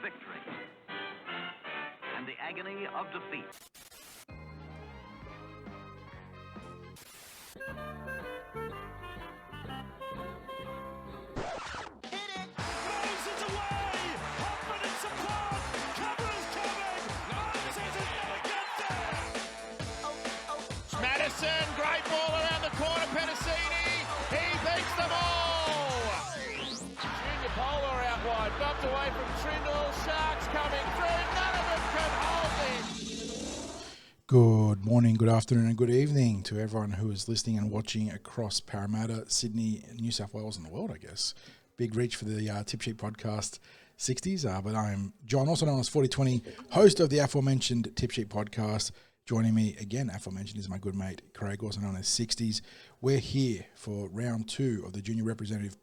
victory and the agony of defeat. Great ball around the corner, Petticini. He beats them all. Junior Polar out wide, bumped away from Cronulla Sharks coming through. None of them can hold him. Good morning, good afternoon, and good evening to everyone who is listening and watching across Parramatta, Sydney, New South Wales, and the world, I guess. Big reach for the Tip Sheet podcast 60s, but I'm John, also known as 4020, host of the aforementioned Tip Sheet podcast. Joining me again, aforementioned, is my good mate Craig, also known as 60s. We're here for round 2 of the junior representative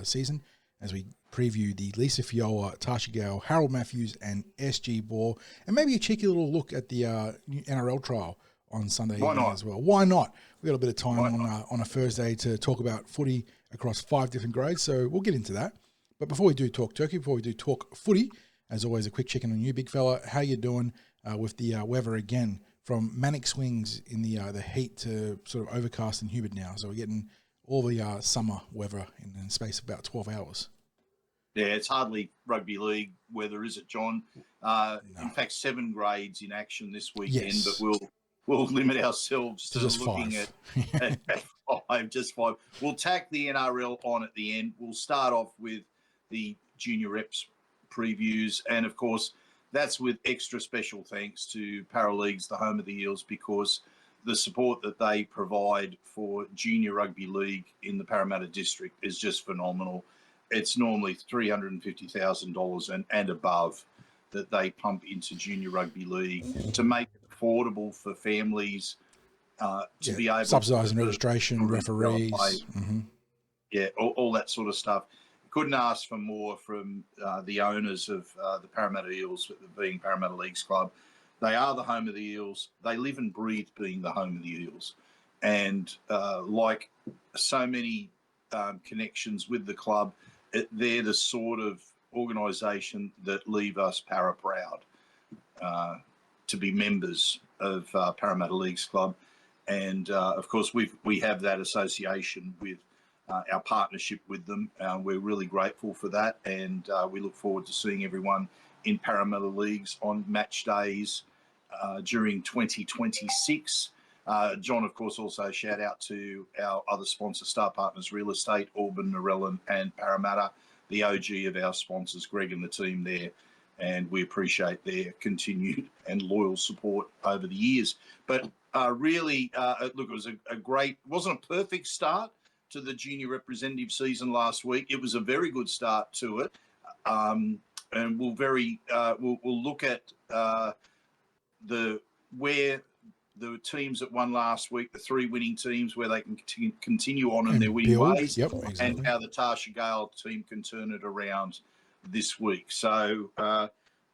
season as we preview the Lisa Fiaola, Tarsha Gale, Harold Matthews, and SG Ball, and maybe a cheeky little look at the NRL trial on Sunday evening as well. Why not? We got a bit of time on a Thursday to talk about footy across 5 different grades, so we'll get into that. But before we do talk turkey, before we do talk footy, as always, a quick check-in on you, big fella. How you doing with the weather again? From manic swings in the heat to sort of overcast and humid now. So we're getting all the summer weather in the space of about 12 hours. Yeah, it's hardly rugby league weather, is it, John? No. In fact, 7 grades in action this weekend, yes. But we'll limit ourselves to just looking 5. at just 5. We'll tack the NRL on at the end. We'll start off with the junior reps previews, and of course, that's with extra special thanks to Paraleagues, the home of the Eels, because the support that they provide for junior rugby league in the Parramatta district is just phenomenal. It's normally $350,000 and above that they pump into junior rugby league to make it affordable for families to be able to subsidising registration, referees. Mm-hmm. Yeah, all that sort of stuff. Couldn't ask for more from the owners of the Parramatta Eels, being Parramatta Leagues Club. They are the home of the Eels. They live and breathe being the home of the Eels. And like so many connections with the club, they're the sort of organisation that leave us para proud to be members of Parramatta Leagues Club. And, of course, we have that association with our partnership with them. We're really grateful for that, and we look forward to seeing everyone in Parramatta Leagues on match days during 2026. John, of course, also shout out to our other sponsor, Star Partners Real Estate, Auburn, Narellan and Parramatta, the OG of our sponsors, Greg and the team there, and we appreciate their continued and loyal support over the years. But really, look, it was a great, wasn't a perfect start to the junior representative season last week. It was a very good start to it, and we'll look at where the teams that won last week, the 3 winning teams, where they can continue on in their winning ways, exactly. And how the Tarsha Gale team can turn it around this week. So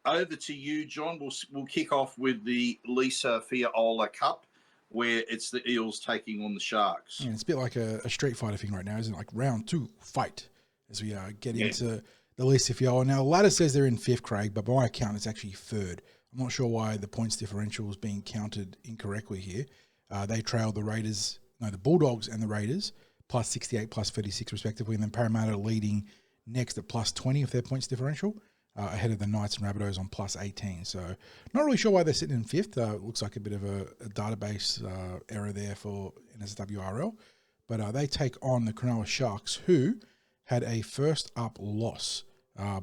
over to you, John. We'll kick off with the Lisa Fiaola Cup, where it's the Eels taking on the Sharks. Yeah, it's a bit like a street fighter thing right now, isn't it? Like round 2, fight, as we get into the Lisa Fiaola. Now, the ladder says they're in 5th, Craig, but by my account, it's actually 3rd. I'm not sure why the points differential is being counted incorrectly here. They trailed the Bulldogs and the Raiders, plus 68, plus 36 respectively, and then Parramatta leading next at plus 20 of their points differential, ahead of the Knights and Rabbitohs on plus 18. So not really sure why they're sitting in 5th. It looks like a bit of a database error there for NSWRL. But they take on the Cronulla Sharks, who had a first-up loss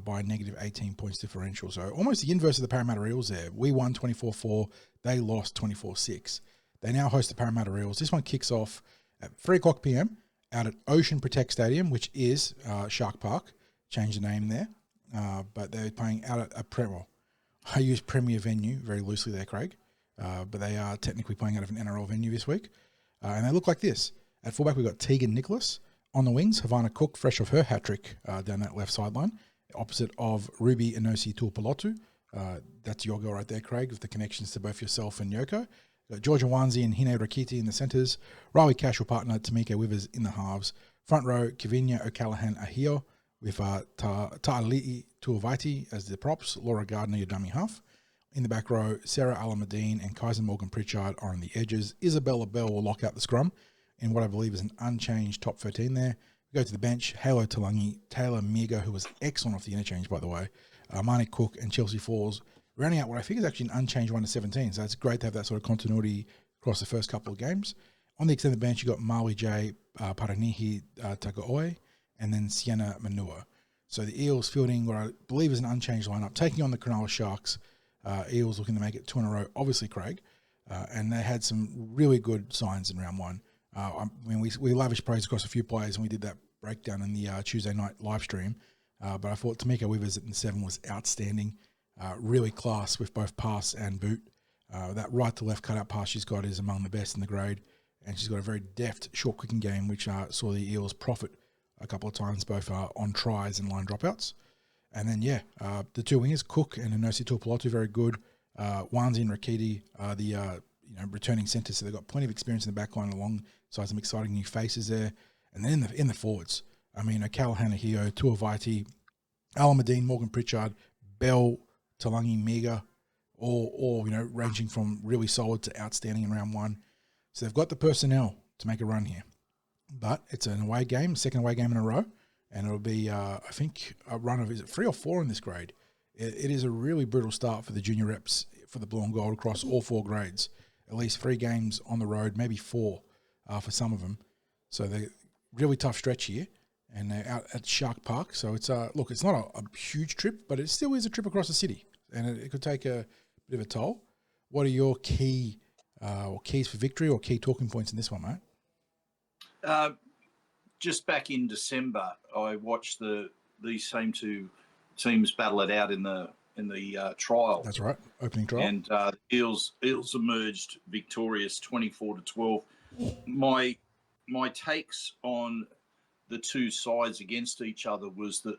by negative 18 points differential. So almost the inverse of the Parramatta Eels there. We won 24-4. They lost 24-6. They now host the Parramatta Eels. This one kicks off at 3 o'clock p.m. out at Ocean Protect Stadium, which is Shark Park. Changed the name there. But they're playing out at I use Premier venue very loosely there, Craig. But they are technically playing out of an NRL venue this week. And they look like this. At fullback, we've got Tegan Nicholas. On the wings, Havana Cook, fresh off her hat-trick down that left sideline. Opposite of Ruby Inosi Tuipulotu. That's your girl right there, Craig, with the connections to both yourself and Yoko. Georgia Wanzi and Hine Rakiti in the centres. Riley Cash will partner Tamika Withers in the halves. Front row, Kavinia O'Callaghan Ahio with Ta'ali'i Tuavaiti as the props, Laura Gardner, your dummy half. In the back row, Sarah Alamadine and Kaiser Morgan Pritchard are on the edges. Isabella Bell will lock out the scrum in what I believe is an unchanged top 13 there. We go to the bench, Halo Talangi, Taylor Miga, who was excellent off the interchange, by the way, Marnie Cook and Chelsea Falls, rounding out what I think is actually an unchanged 1 to 17. So it's great to have that sort of continuity across the first couple of games. On the extended bench, you've got Marley J, Paranihi Tagaoe, and then Sienna Manua. So the Eels fielding what I believe is an unchanged lineup, taking on the Cronulla Sharks. Eels looking to make it 2 in a row, obviously Craig. And they had some really good signs in round 1. We lavished praise across a few players, and we did that breakdown in the Tuesday night live stream. But I thought Tamika Withers in 7 was outstanding, really class with both pass and boot. That right to left cutout pass she's got is among the best in the grade, and she's got a very deft short kicking game, which saw the Eels profit a couple of times, both on tries and line dropouts. And then, the 2 wingers, Cook and Inosi Tupulotu, very good. Wanzi and Rakiti are the returning centres, so they've got plenty of experience in the back line alongside some exciting new faces there. And then in the forwards, Cal Hanahio, Tuavaiti, Alamadine, Morgan Pritchard, Bell, Talangi, Mega, all ranging from really solid to outstanding in round 1. So they've got the personnel to make a run here. But it's an away game, second away game in a row, and it'll be, I think, a run of, is it 3 or 4 in this grade? It is a really brutal start for the junior reps for the Blue and Gold across all 4 grades. At least 3 games on the road, maybe 4 for some of them. So they're really tough stretch here, and they're out at Shark Park. So it's it's not a huge trip, but it still is a trip across the city, and it could take a bit of a toll. What are your keys for victory or key talking points in this one, mate? Just back in December, I watched these same 2 teams battle it out in the trial. That's right, opening trial. And Eels emerged victorious, 24-12. My takes on the 2 sides against each other was that,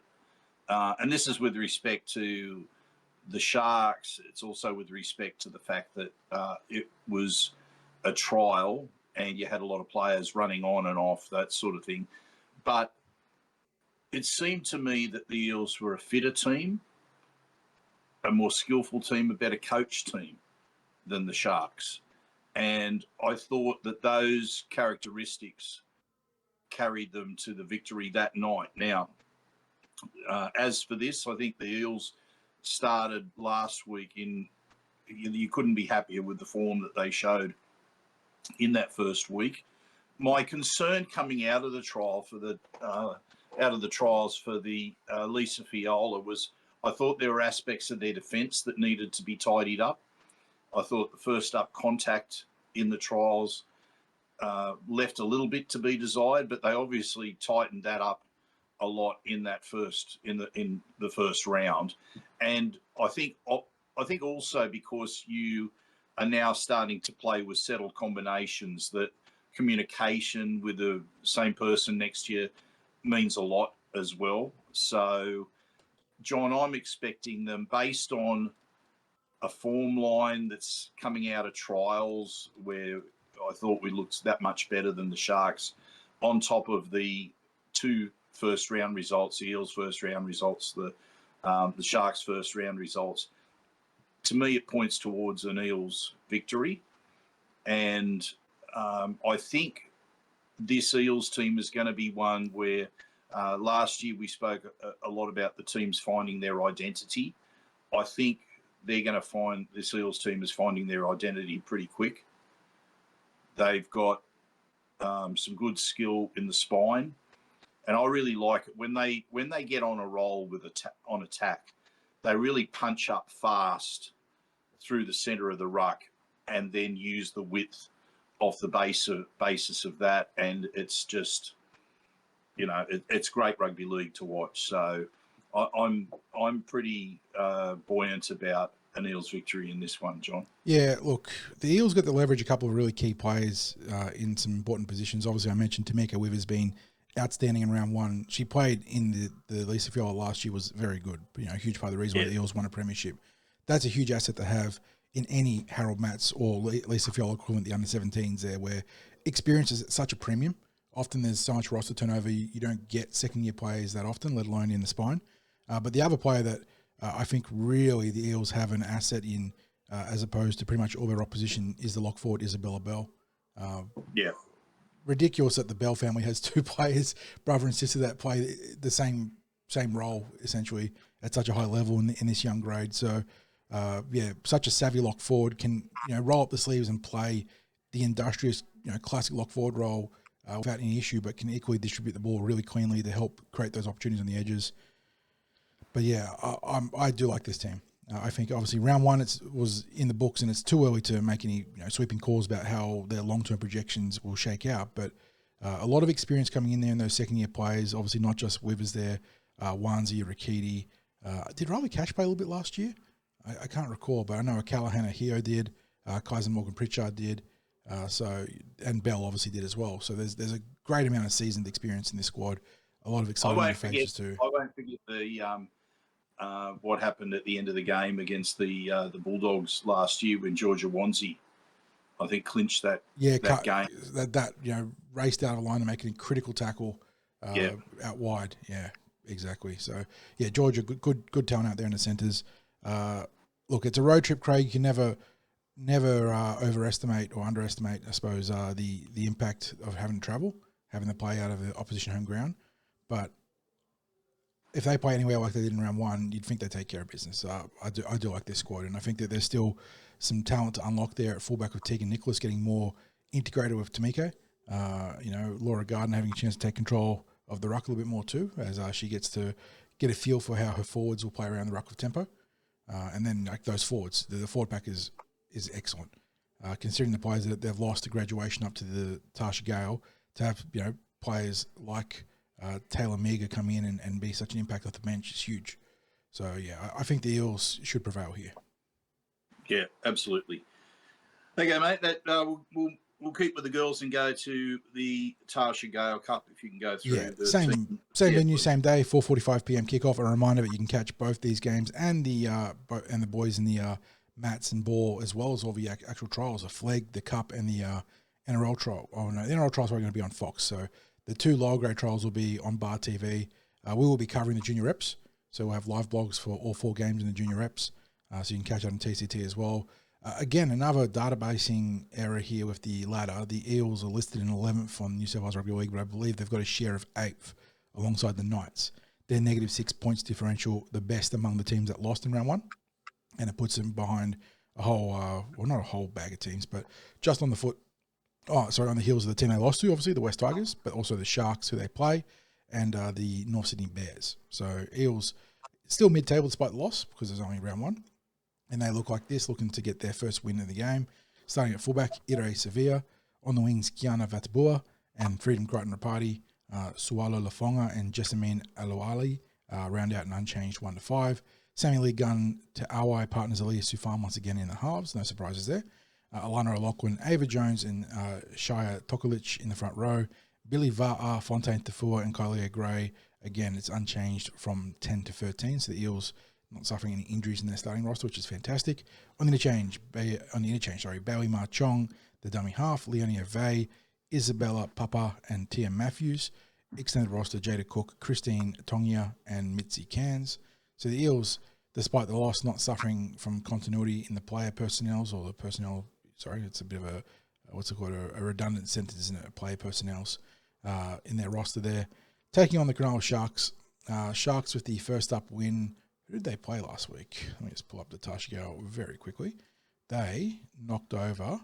and this is with respect to the Sharks. It's also with respect to the fact that it was a trial and you had a lot of players running on and off, that sort of thing. But it seemed to me that the Eels were a fitter team, a more skillful team, a better coach team than the Sharks. And I thought that those characteristics carried them to the victory that night. Now, as for this, I think the Eels started last week you couldn't be happier with the form that they showed in that first week. My concern coming out of the trial trials for the Lisa Fiaola was I thought there were aspects of their defence that needed to be tidied up. I thought the first up contact in the trials left a little bit to be desired, but they obviously tightened that up a lot in the first round. And I think also because you are now starting to play with settled combinations, that communication with the same person next to you means a lot as well. So, John, I'm expecting them, based on a form line that's coming out of trials where I thought we looked that much better than the Sharks, on top of the 2 first-round results, the Eels' first-round results, the Sharks' first-round results. To me, it points towards an Eels victory. And I think this Eels team is going to be one where last year we spoke a lot about the teams finding their identity. I think they're going to find, this Eels team is finding their identity pretty quick. They've got some good skill in the spine. And I really like it when they get on a roll with on attack, they really punch up fast through the centre of the ruck and then use the width off the basis of that. And it's just, it's great rugby league to watch. So I'm pretty buoyant about an Eels victory in this one, John. Yeah, look, the Eels got to leverage a couple of really key players in some important positions. Obviously, I mentioned Tamika Withers being outstanding in round 1. She played in the Lisa Fiaola last year, was very good. A huge part of the reason why the Eels won a premiership. That's a huge asset to have in any Harold Matts or Lisa Fiaola equivalent, the under-17s there, where experience is at such a premium often there's so much roster turnover, you don't get second-year players that often, let alone in the spine. But the other player that I think really the Eels have an asset in, as opposed to pretty much all their opposition, is the lock forward Isabella Bell. Yeah. Ridiculous that the Bell family has two players, brother and sister, that play the same role essentially at such a high level in this young grade. So, such a savvy lock forward can roll up the sleeves and play the industrious classic lock forward role without any issue, but can equally distribute the ball really cleanly to help create those opportunities on the edges. But yeah, I do like this team. I think obviously round one was in the books, and it's too early to make any sweeping calls about how their long-term projections will shake out. But a lot of experience coming in there in those second-year players. Obviously, not just Withers there, Wanzi, Rakiti. Did Riley Cash play a little bit last year? I can't recall, but I know Callahan Ahio did. Kaiser Morgan Pritchard did. And Bell obviously did as well. So there's a great amount of seasoned experience in this squad. A lot of exciting faces too. I won't forget what happened at the end of the game against the Bulldogs last year when Georgia Wanzi, I think, clinched that game. That raced out of line to make a critical tackle out wide. Yeah, exactly. So yeah, Georgia, good talent out there in the centres. Look, it's a road trip, Craig. You can never overestimate or underestimate, I suppose, the impact of having to travel, having to play out of the opposition home ground. But if they play anywhere like they did in round one, you'd think they take care of business. I do like this squad, and I think that there's still some talent to unlock there at fullback with Tegan Nicholas getting more integrated with Tamiko. Laura Garden having a chance to take control of the ruck a little bit more too, as she gets to get a feel for how her forwards will play around the ruck with tempo. And then like those forwards, the forward pack is excellent. Considering the players that they've lost to graduation up to the Tarsha Gale, to have players like Taylor Meagher come in and be such an impact off the bench is huge. So yeah, I think the Eels should prevail here. Yeah, absolutely. Okay, mate. That we'll keep with the girls and go to the Tarsha Gale Cup if you can go through. Yeah, same venue, same day, 4:45 p.m. kickoff. A reminder that you can catch both these games and the boys in the mats and ball, as well as all the actual trials, the flag, the cup, and the NRL trial. Oh no, the NRL trials are going to be on Fox. So the two lower grade trials will be on Bar TV. We will be covering the junior reps, so we'll have live blogs for all four games in the junior reps, so you can catch it on TCT as well. Again, another databasing error here with the ladder. The Eels are listed in 11th on New South Wales Rugby League, but I believe they've got a share of 8th alongside the Knights. They're -6 points differential, the best among the teams that lost in round one, and it puts them behind a whole, not a whole bag of teams, but just on the heels of the team they lost to, obviously, the West Tigers, but also the Sharks, who they play, and the North Sydney Bears. So Eels still mid-table despite the loss, because there's only round one. And they look like this, looking to get their first win of the game. Starting at fullback, Ire Sevilla. On the wings, Kiana Vatabua and Freedom Crichton Rapati. Sualo Lafonga and Jessamine Aluali round out an unchanged 1-5. Sammy Lee Gunn to Awai partners Elias Sufan once again in the halves. No surprises there. Alana O'Loughlin, Ava Jones and Shire Tokulich in the front row. Billy Va'a, Fontaine Tafua and Kylie Gray. Again, it's unchanged from 10 to 13. So the Eels not suffering any injuries in their starting roster, which is fantastic. On the interchange, Bailey Ma Chong, the dummy half, Leonia Vey, Isabella Papa, and Tia Matthews. Extended roster, Jada Cook, Christine Tongia, and Mitzi Cairns. So the Eels, despite the loss, not suffering from continuity in the player personnels or the personnel. Sorry, it's a bit of a redundant sentence, isn't it? Player personnels in their roster there. Taking on the Cronulla Sharks. Sharks with the first up win. Who did they play last week? Let me just pull up the Tarsha Gale very quickly. They knocked over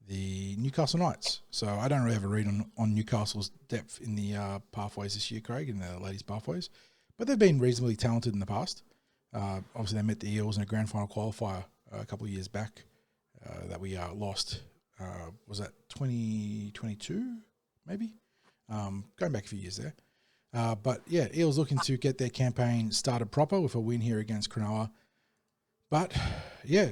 the Newcastle Knights. So I don't really have a read on Newcastle's depth in the pathways this year, Craig, in the ladies' pathways. But they've been reasonably talented in the past. Obviously, they met the Eels in a grand final qualifier a couple of years back that we lost. Was that 2022, maybe? Going back a few years there. But yeah, Eels looking to get their campaign started proper with a win here against Cronulla. But yeah,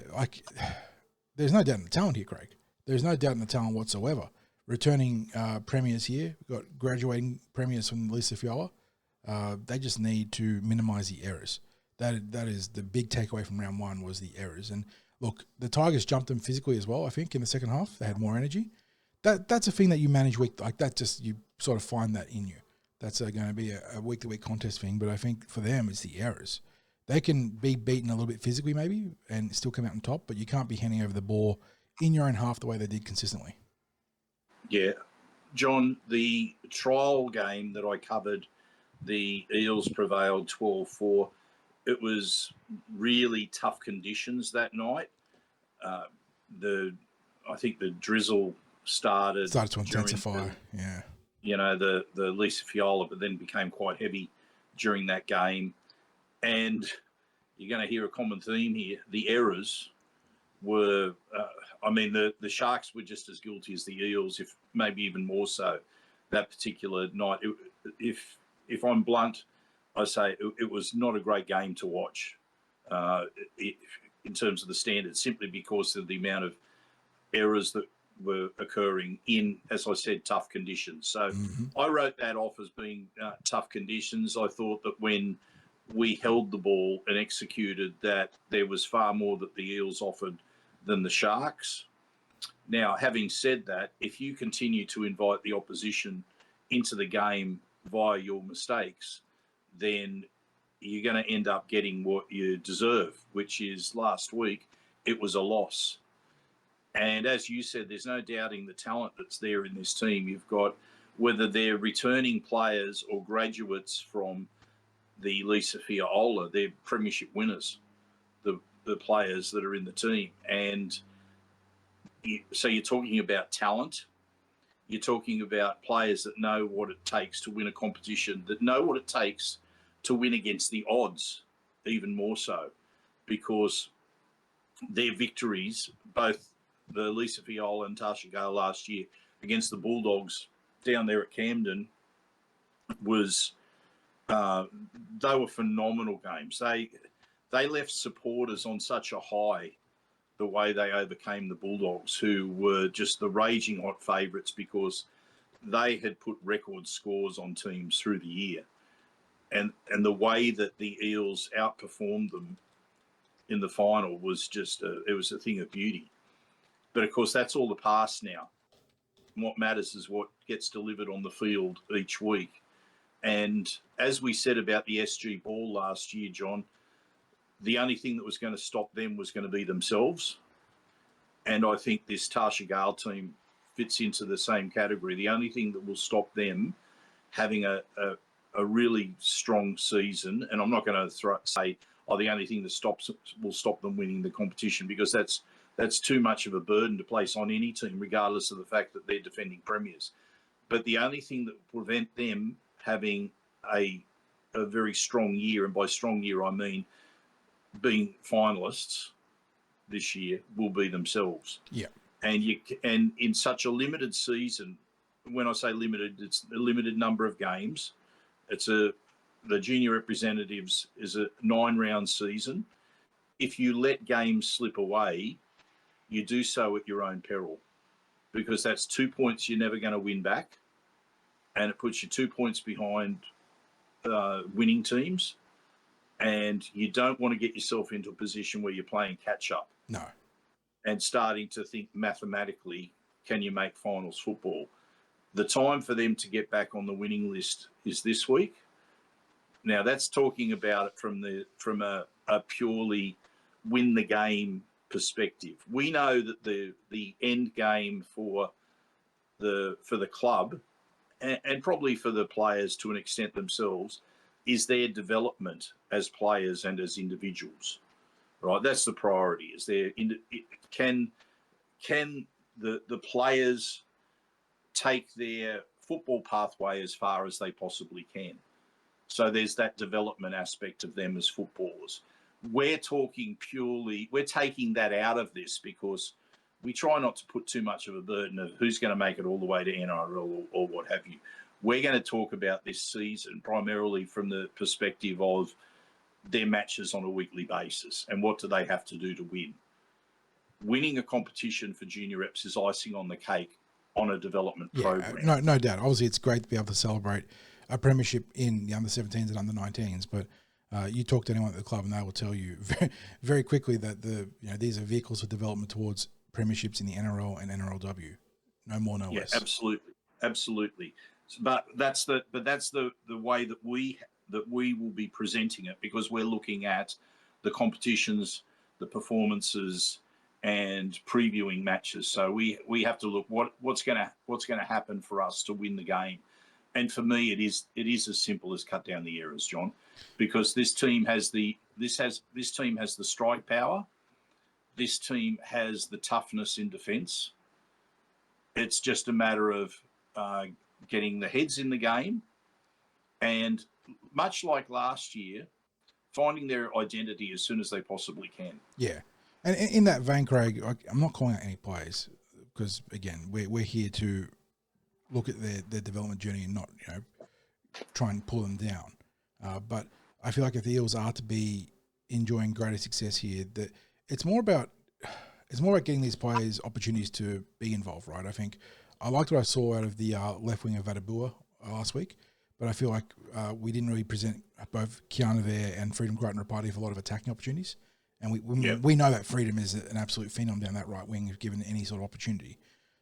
there's no doubt in the talent here, Craig. There's no doubt in the talent whatsoever. Returning premiers here. We've got graduating premiers from Lisa Fiaola. They just need to minimise the errors. That is the big takeaway from round one, was the errors. And look, the Tigers jumped them physically as well, I think, in the second half. They had more energy. That's a thing that you manage week, like that, just you sort of find that in you. That's going to be a week-to-week contest thing, but I think for them it's the errors. They can be beaten a little bit physically maybe and still come out on top, but you can't be handing over the ball in your own half the way they did consistently. Yeah. John, the trial game that I covered, the Eels prevailed 12-4. It was really tough conditions that night. I think the drizzle started to intensify, yeah. You know, the Lisa Fiaola, but then became quite heavy during that game. And you're going to hear a common theme here. The errors were, the Sharks were just as guilty as the Eels, if maybe even more so, that particular night. If I'm blunt, I say it was not a great game to watch in terms of the standards, simply because of the amount of errors that were occurring in, as I said, tough conditions. So I wrote that off as being tough conditions. I thought that when we held the ball and executed, that there was far more that the Eels offered than the Sharks. Now, having said that, if you continue to invite the opposition into the game via your mistakes, then you're going to end up getting what you deserve, which is last week it was a loss. And as you said, there's no doubting the talent that's there in this team. You've got, whether they're returning players or graduates from the Lisa Fiaola, they're premiership winners, the players that are in the team. And so you're talking about talent. You're talking about players that know what it takes to win a competition, that know what it takes to win against the odds, even more so, because their victories, both the Lisa Fiaola and Tarsha Gale last year against the Bulldogs down there at Camden, was they were phenomenal games. They left supporters on such a high, the way they overcame the Bulldogs, who were just the raging hot favourites because they had put record scores on teams through the year. And the way that the Eels outperformed them in the final was just it was a thing of beauty. But, of course, that's all the past now. What matters is what gets delivered on the field each week. And as we said about the SG Ball last year, John, the only thing that was going to stop them was going to be themselves. And I think this Tarsha Gale team fits into the same category. The only thing that will stop them having a really strong season, and I'm not going to say, the only thing that will stop them winning the competition, because that's too much of a burden to place on any team, regardless of the fact that they're defending premiers. But the only thing that will prevent them having a very strong year, and by strong year I mean being finalists this year, will be themselves. Yeah. And in such a limited season, when I say limited, it's a limited number of games. The junior representatives is a 9-round season. If you let games slip away, you do so at your own peril, because that's 2 points you're never going to win back, and it puts you 2 points behind winning teams, and you don't want to get yourself into a position where you're playing catch-up. No. And starting to think mathematically, can you make finals football? The time for them to get back on the winning list is this week. Now, that's talking about it from a purely win the game perspective. We know that the end game for the club, and probably for the players to an extent themselves, is their development as players and as individuals. Right, that's the priority. Can the players take their football pathway as far as they possibly can? So there's that development aspect of them as footballers. We're taking that out of this because we try not to put too much of a burden of who's going to make it all the way to NRL or what have you. We're going to talk about this season primarily from the perspective of their matches on a weekly basis and what do they have to do to win. Winning a competition for junior reps is icing on the cake on a development program. No doubt. Obviously, it's great to be able to celebrate a premiership in the under-17s and under-19s, but you talk to anyone at the club and they will tell you very, very quickly that these are vehicles of development towards premierships in the NRL and NRLW. No more, no less. Yeah, absolutely. But that's the way that we will be presenting it, because we're looking at the competitions, the performances, and previewing matches. So we have to look what's going to happen for us to win the game. And for me, it is as simple as cut down the errors, John, because this team has the strike power. This team has the toughness in defence. It's just a matter of getting the heads in the game, and much like last year, finding their identity as soon as they possibly can. Yeah. And in that vein, Craig, I'm not calling out any players because, again, we're here to look at their development journey and not, try and pull them down. But I feel like if the Eels are to be enjoying greater success here, that it's more about getting these players opportunities to be involved, right? I think I liked what I saw out of the left wing of Vadabua last week, but I feel like we didn't really present both Kiana there and Freedom Crichton Rapati with a lot of attacking opportunities. And we know that Freedom is an absolute phenom down that right wing if given any sort of opportunity.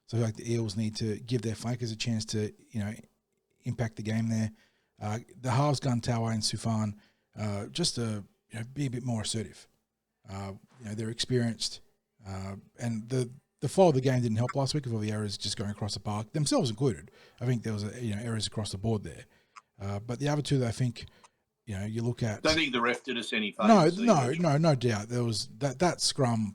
So I feel like the Eels need to give their flankers a chance to, impact the game there. The halves, Guntawa and Sufan, just to be a bit more assertive. They're experienced, and the flow of the game didn't help last week with all the errors just going across the park, themselves included. I think there was errors across the board there. But the other two that I think, you look at. Don't think the ref did us any favours. No doubt. There was that scrum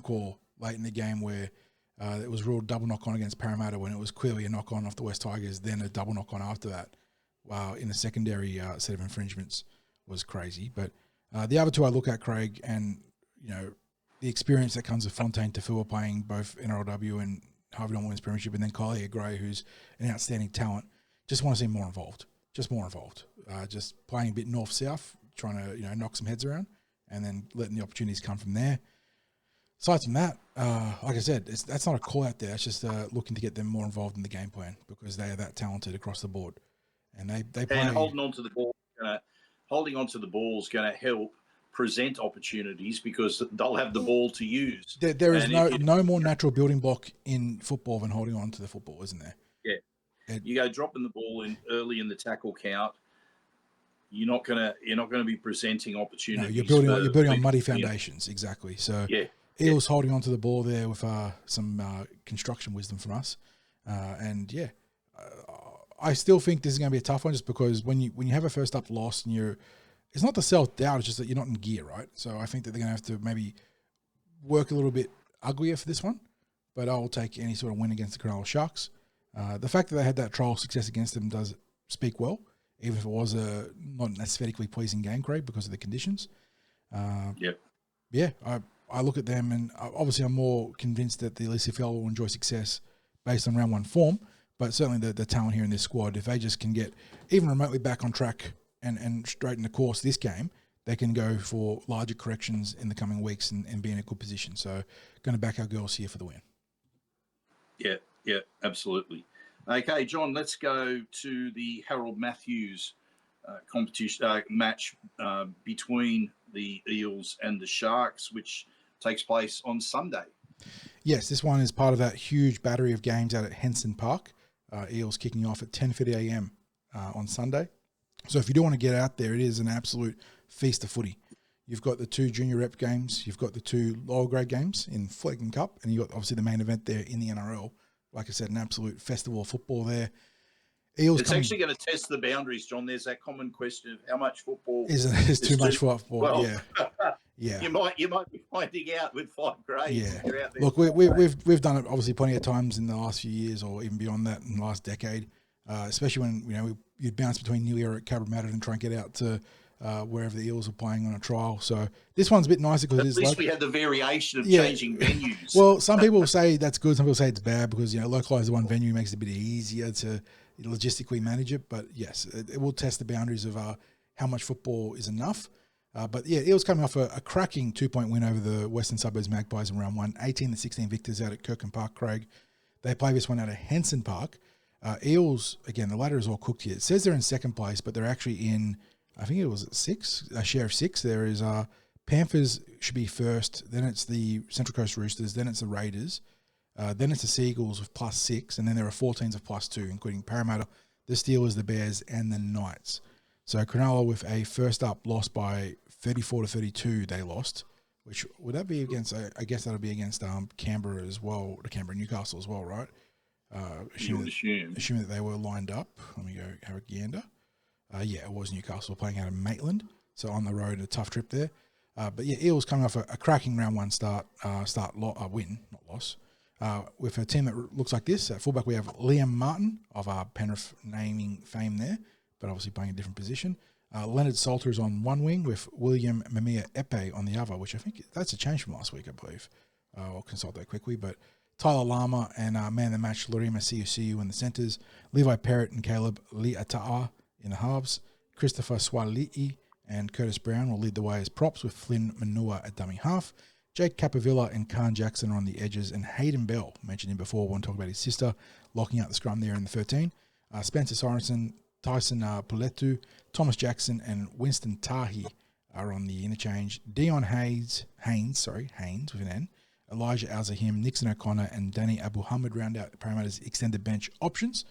call late in the game where it was ruled double knock on against Parramatta when it was clearly a knock on off the West Tigers, then a double knock on after that. In a secondary set of infringements was crazy. But the other two I look at, Craig, and the experience that comes with Fontaine Tafua playing both NRLW and Harvey Norman Women's Premiership, and then Kylie Gray, who's an outstanding talent. Just want to see more involved. Just playing a bit north-south, trying to knock some heads around, and then letting the opportunities come from there. Aside from that, like I said, that's not a call out there. It's just looking to get them more involved in the game plan because they are that talented across the board, and they play. And holding on to the ball is going to help present opportunities because they'll have the ball to use. There is no more natural building block in football than holding on to the football, isn't there? Yeah. You go dropping the ball in early in the tackle count. You're not gonna be presenting opportunities. No, you're building on muddy foundations, exactly. So Eels holding on to the ball there with some construction wisdom from us, I still think this is going to be a tough one just because when you have a first up loss and it's not the self-doubt, it's just that you're not in gear, right? So I think that they're going to have to maybe work a little bit uglier for this one, but I will take any sort of win against the Cronulla Sharks. The fact that they had that trial success against them does speak well, even if it was not an aesthetically pleasing game, Craig, because of the conditions. I look at them and obviously I'm more convinced that the Lisa Fiaola will enjoy success based on round one form, but certainly the talent here in this squad, if they just can get even remotely back on track and straighten the course this game, they can go for larger corrections in the coming weeks and be in a good position. So going to back our girls here for the win. Yeah, absolutely. Okay, John, let's go to the Harold Matthews competition match between the Eels and the Sharks, which takes place on Sunday. Yes, this one is part of that huge battery of games out at Henson Park. Eels kicking off at 10:30 a.m. On Sunday. So if you do want to get out there, it is an absolute feast of footy. You've got the two junior rep games, you've got the two lower grade games in Flegg Cup, and you've got obviously the main event there in the NRL. Like I said, an absolute festival of football there. It's actually going to test the boundaries, John. There's that common question of how much football is too much football. Well, yeah. You might be finding out with 5 grades. Yeah. You're out there. Look, we've done it obviously plenty of times in the last few years, or even beyond that in the last decade. Especially when you'd bounce between New Era at Cabramatta and try and get out to wherever the Eels are playing on a trial. So this one's a bit nicer because at least we had the variation of changing venues. Well, some people say that's good. Some people say it's bad because localize the one venue makes it a bit easier to logistically manage it. But yes, it will test the boundaries of how much football is enough. But yeah, Eels coming off a cracking 2-point win over the Western Suburbs Magpies in round one, 18-16 victors out at Kirkham Park, Craig. They play this one out at Henson Park. Eels, again, the ladder is all cooked here. It says they're in second place, but they're actually in, I think it was 6, a share of 6. There is Panthers should be first, then it's the Central Coast Roosters, then it's the Raiders, Then it's the Seagulls with +6, and then there are 4 teams of +2, including Parramatta, the Steelers, the Bears, and the Knights. So Cronulla with a first up loss by 34-32, they lost. Which would that be against? I guess that'll be against Canberra as well, the Canberra Newcastle as well, right? You would assume. Assuming that they were lined up. Let me go have a gander. Yeah, it was Newcastle playing out of Maitland, so on the road, a tough trip there. But yeah, Eels coming off a cracking round one win, not loss, with a team that looks like this. At fullback, we have Liam Martin of Penrith naming fame there, but obviously playing a different position. Leonard Salter is on one wing with William Mamia Epe on the other, which I think that's a change from last week, I believe. I'll consult that quickly. But Tyler Lama and man of the match, Lorima Siusiu in the centres. Levi Perrott and Caleb Liata'a in the halves. Christopher Swali'i and Curtis Brown will lead the way as props with Flynn Manua at dummy half. Jake Capavilla and Khan Jackson are on the edges, and Hayden Bell, mentioned him before, want to talk about his sister, locking out the scrum there in the 13. Spencer Sorensen, Tyson Puletu, Thomas Jackson, and Winston Tahi are on the interchange. Dion Haynes with an N, Elijah Al-Zahim, Nixon O'Connor, and Danny Abu Hamid round out Parramatta's extended bench options.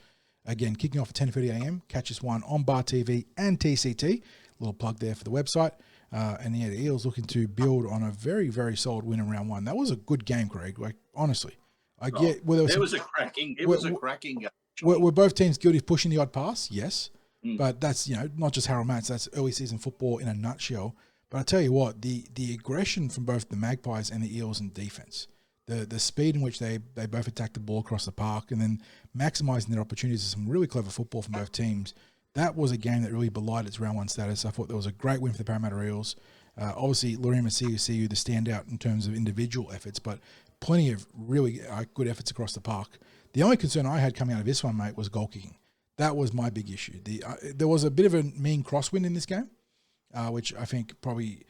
Again, kicking off at 10:30am. Catch us one on Bar TV and TCT. Little plug there for the website. And yeah, the Eels looking to build on a very, very solid win in round one. That was a good game, Craig. Like, honestly. It was a cracking game. Were both teams guilty of pushing the odd pass? Yes. But that's, not just Harold Matts. That's early season football in a nutshell. But I tell you what, the aggression from both the Magpies and the Eels in defence, the speed in which they both attacked the ball across the park and then maximising their opportunities is some really clever football from both teams. That was a game that really belied its round one status. I thought there was a great win for the Parramatta Eels. Obviously, Lorima Siusiu, the standout in terms of individual efforts, but plenty of really good efforts across the park. The only concern I had coming out of this one, mate, was goal kicking. That was my big issue. There was a bit of a mean crosswind in this game, which I think probably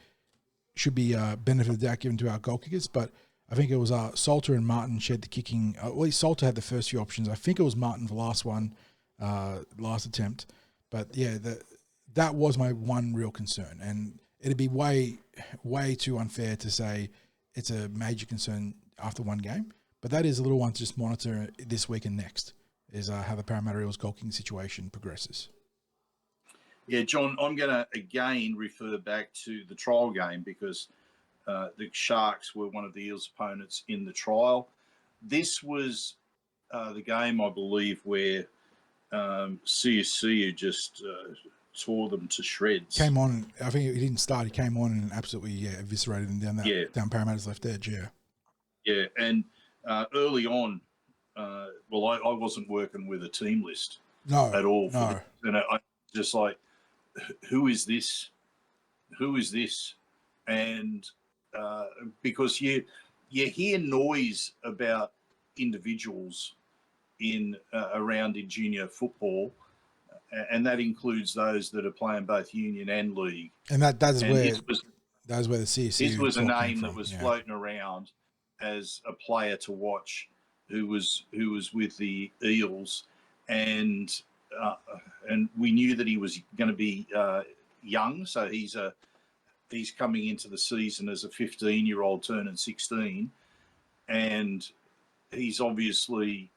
should be benefit of the doubt given to our goal kickers, but I think it was Salter and Martin shared the kicking. At least Salter had the first few options. I think it was Martin for the last one, last attempt. But yeah, that was my one real concern, and it'd be way, way too unfair to say it's a major concern after one game. But that is a little one to just monitor this week and next, is how the Parramatta Eels goal kicking situation progresses. Yeah, John, I'm going to again refer back to the trial game because the Sharks were one of the Eels' opponents in the trial. This was the game, I believe, where CSC just tore them to shreds. Came on, I think he didn't start, he came on and absolutely eviscerated them down Parramatta's left edge, Yeah, and early on, I wasn't working with a team list at all. And I just like, who is this? Who is this? And because you hear noise about individuals around in junior football, and that includes those that are playing both union and league. And that's where the CSC. This was a name that was floating around as a player to watch, who was with the Eels, and we knew that he was going to be young, so he's coming into the season as a 15-year-old turning 16, and he's obviously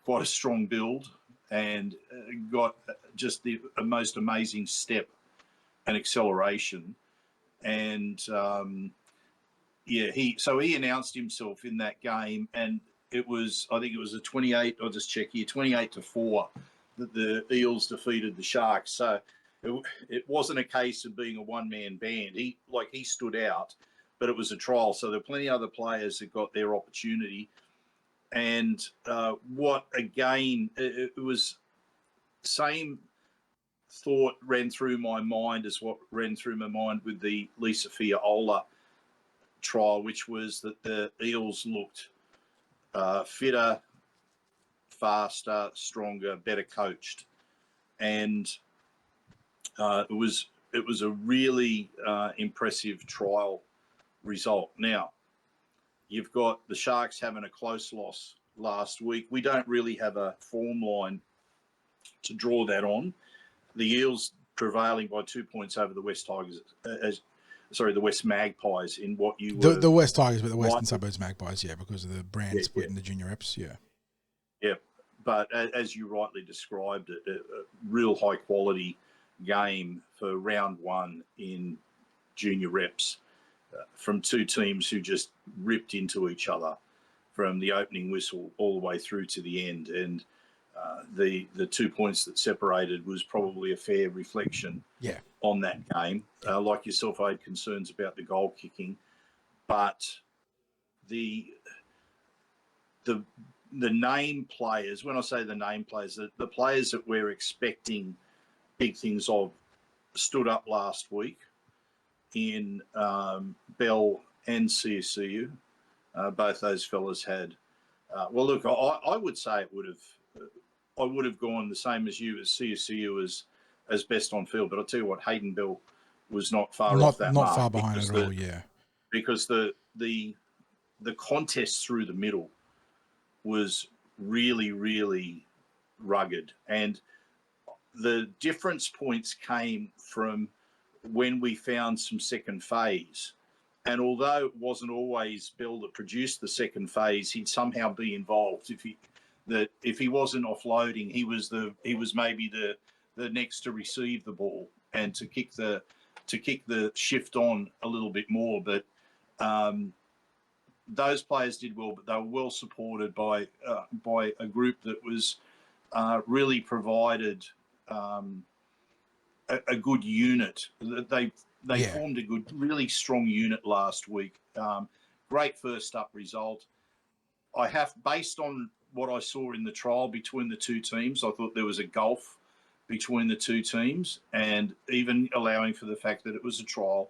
quite a strong build and got just the most amazing step and acceleration. And he announced himself in that game, and I think it was a 28. I'll just check here, 28-4 that the Eels defeated the Sharks. So it wasn't a case of being a one-man band. He stood out, but it was a trial. So there were plenty of other players that got their opportunity. And it was same thought ran through my mind as what ran through my mind with the Lisa Fiaola trial, which was that the Eels looked fitter, faster, stronger, better coached. And it was a really impressive trial result. Now, you've got the Sharks having a close loss last week. We don't really have a form line to draw that on. The Eels prevailing by 2 points over the West Tigers. the West Magpies in what you were... The West Tigers, but the Western right. Suburbs Magpies, yeah, because of the brand split in the junior reps, yeah. Yeah, but as you rightly described it, a real high-quality game for round one in junior reps from two teams who just ripped into each other from the opening whistle all the way through to the end. And the 2 points that separated was probably a fair reflection on that game. Like yourself, I had concerns about the goal kicking, but the name players, when I say the name players, the players that we're expecting big things of stood up last week in Bell and CSCU. Both those fellas had. Well, look, I would say I would have gone the same as you, as CSCU as best on field. But I'll tell you what, Hayden Bell was not far off that mark. Not far behind at all, yeah. Because the contest through the middle was really, really rugged. And the difference points came from when we found some second phase. And although it wasn't always Bill that produced the second phase, he'd somehow be involved. If he wasn't offloading, he was maybe the next to receive the ball and to kick the shift on a little bit more. But those players did well, but they were well supported by a group that was really provided a good unit. They formed a good, really strong unit last week. Great first up result. Based on what I saw in the trial between the two teams, I thought there was a gulf between the two teams, and even allowing for the fact that it was a trial,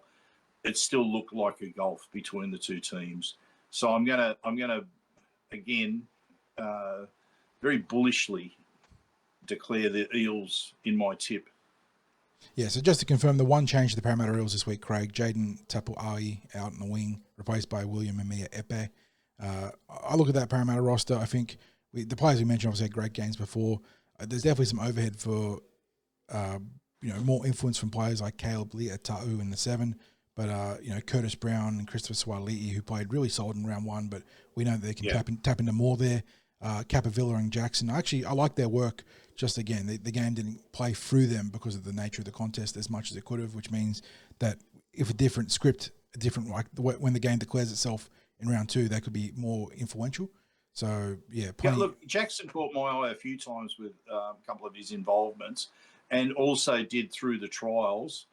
it still looked like a gulf between the two teams. So I'm gonna again very bullishly declare the Eels in my tip. Yeah, so just to confirm, the one change to the Parramatta Eels this week, Craig, Jaden Tapua'i out in the wing, replaced by William Amia Epe. I look at that Parramatta roster, I think the players we mentioned obviously had great games before. There's definitely some overhead for more influence from players like Caleb Lea'ata'u in the 7, but Curtis Brown and Christopher Swali'i, who played really solid in round 1, but we know that they can tap into more there. Capavilla and Jackson. Actually, I like their work. Just again, the game didn't play through them because of the nature of the contest as much as it could have, which means that if a different script, when the game declares itself in round 2, they could be more influential. So, look, Jackson caught my eye a few times with a couple of his involvements, and also did through the trials.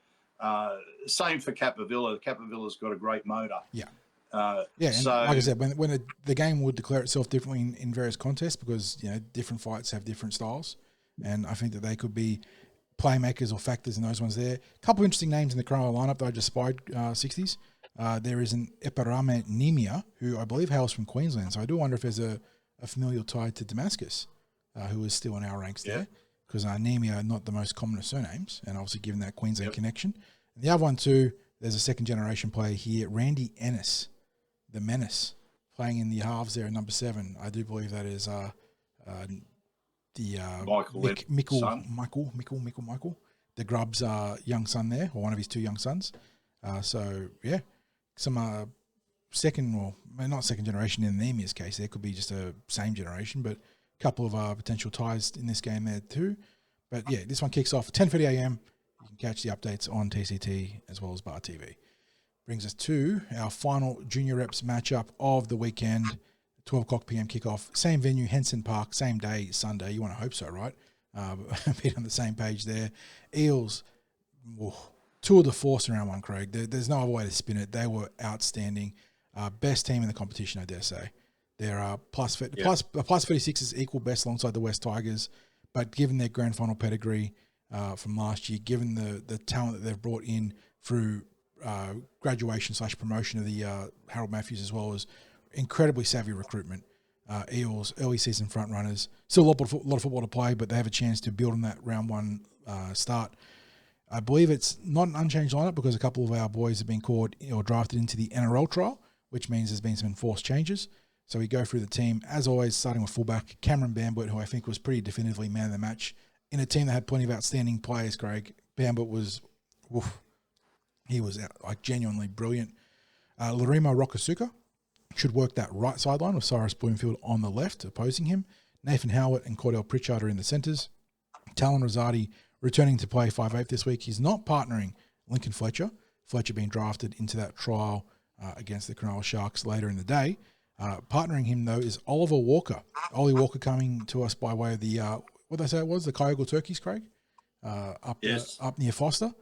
Same for Capavilla. Capavilla's got a great motor. Yeah. And so, like I said, when the game would declare itself differently in various contests, because different fights have different styles, and I think that they could be playmakers or factors in those ones there. A couple of interesting names in the Cronulla lineup that I just spied, 60s. There is an Eparame Nimia, who I believe hails from Queensland, so I do wonder if there's a familial tie to Damascus, who is still in our ranks there, because Nimia are not the most common of surnames, and obviously given that Queensland connection. And the other one too, there's a second generation player here, Randy Ennis, the Menace, playing in the halves there at number 7. I do believe that is Michael, the Grub's young son there, or one of his 2 young sons. Some second, well, not second generation in Nemia's case. There could be just a same generation, but a couple of potential ties in this game there too. But yeah, this one kicks off 10:30 a.m. You can catch the updates on TCT as well as Bar TV. Brings us to our final junior reps matchup of the weekend, 12 o'clock p.m. kickoff. Same venue, Henson Park, same day, Sunday. You want to hope so, right? Be on the same page there. Eels, tour de force in round 1, Craig. There's no other way to spin it. They were outstanding. Best team in the competition, I dare say. They're plus 36 is equal best alongside the West Tigers, but given their grand final pedigree from last year, given the talent that they've brought in through graduation/promotion of the Harold Matthews, as well as incredibly savvy recruitment. Eels, early season front runners. Still a lot of football to play, but they have a chance to build on that round 1 start. I believe it's not an unchanged lineup because a couple of our boys have been called or drafted into the NRL trial, which means there's been some enforced changes. So we go through the team, as always, starting with fullback Cameron Bambert, who I think was pretty definitively man of the match in a team that had plenty of outstanding players, Craig. Bambert was He was like genuinely brilliant. Larimo Rokasuka should work that right sideline with Cyrus Bloomfield on the left opposing him. Nathan Howard and Cordell Pritchard are in the centres. Talon Rosati returning to play 5'8" this week. He's not partnering Lincoln Fletcher. Fletcher being drafted into that trial against the Cronulla Sharks later in the day. Partnering him, though, is Oliver Walker. Ollie Walker coming to us by way of the, what they say it was, the Kyogle Turkeys, Craig? Up near Foster.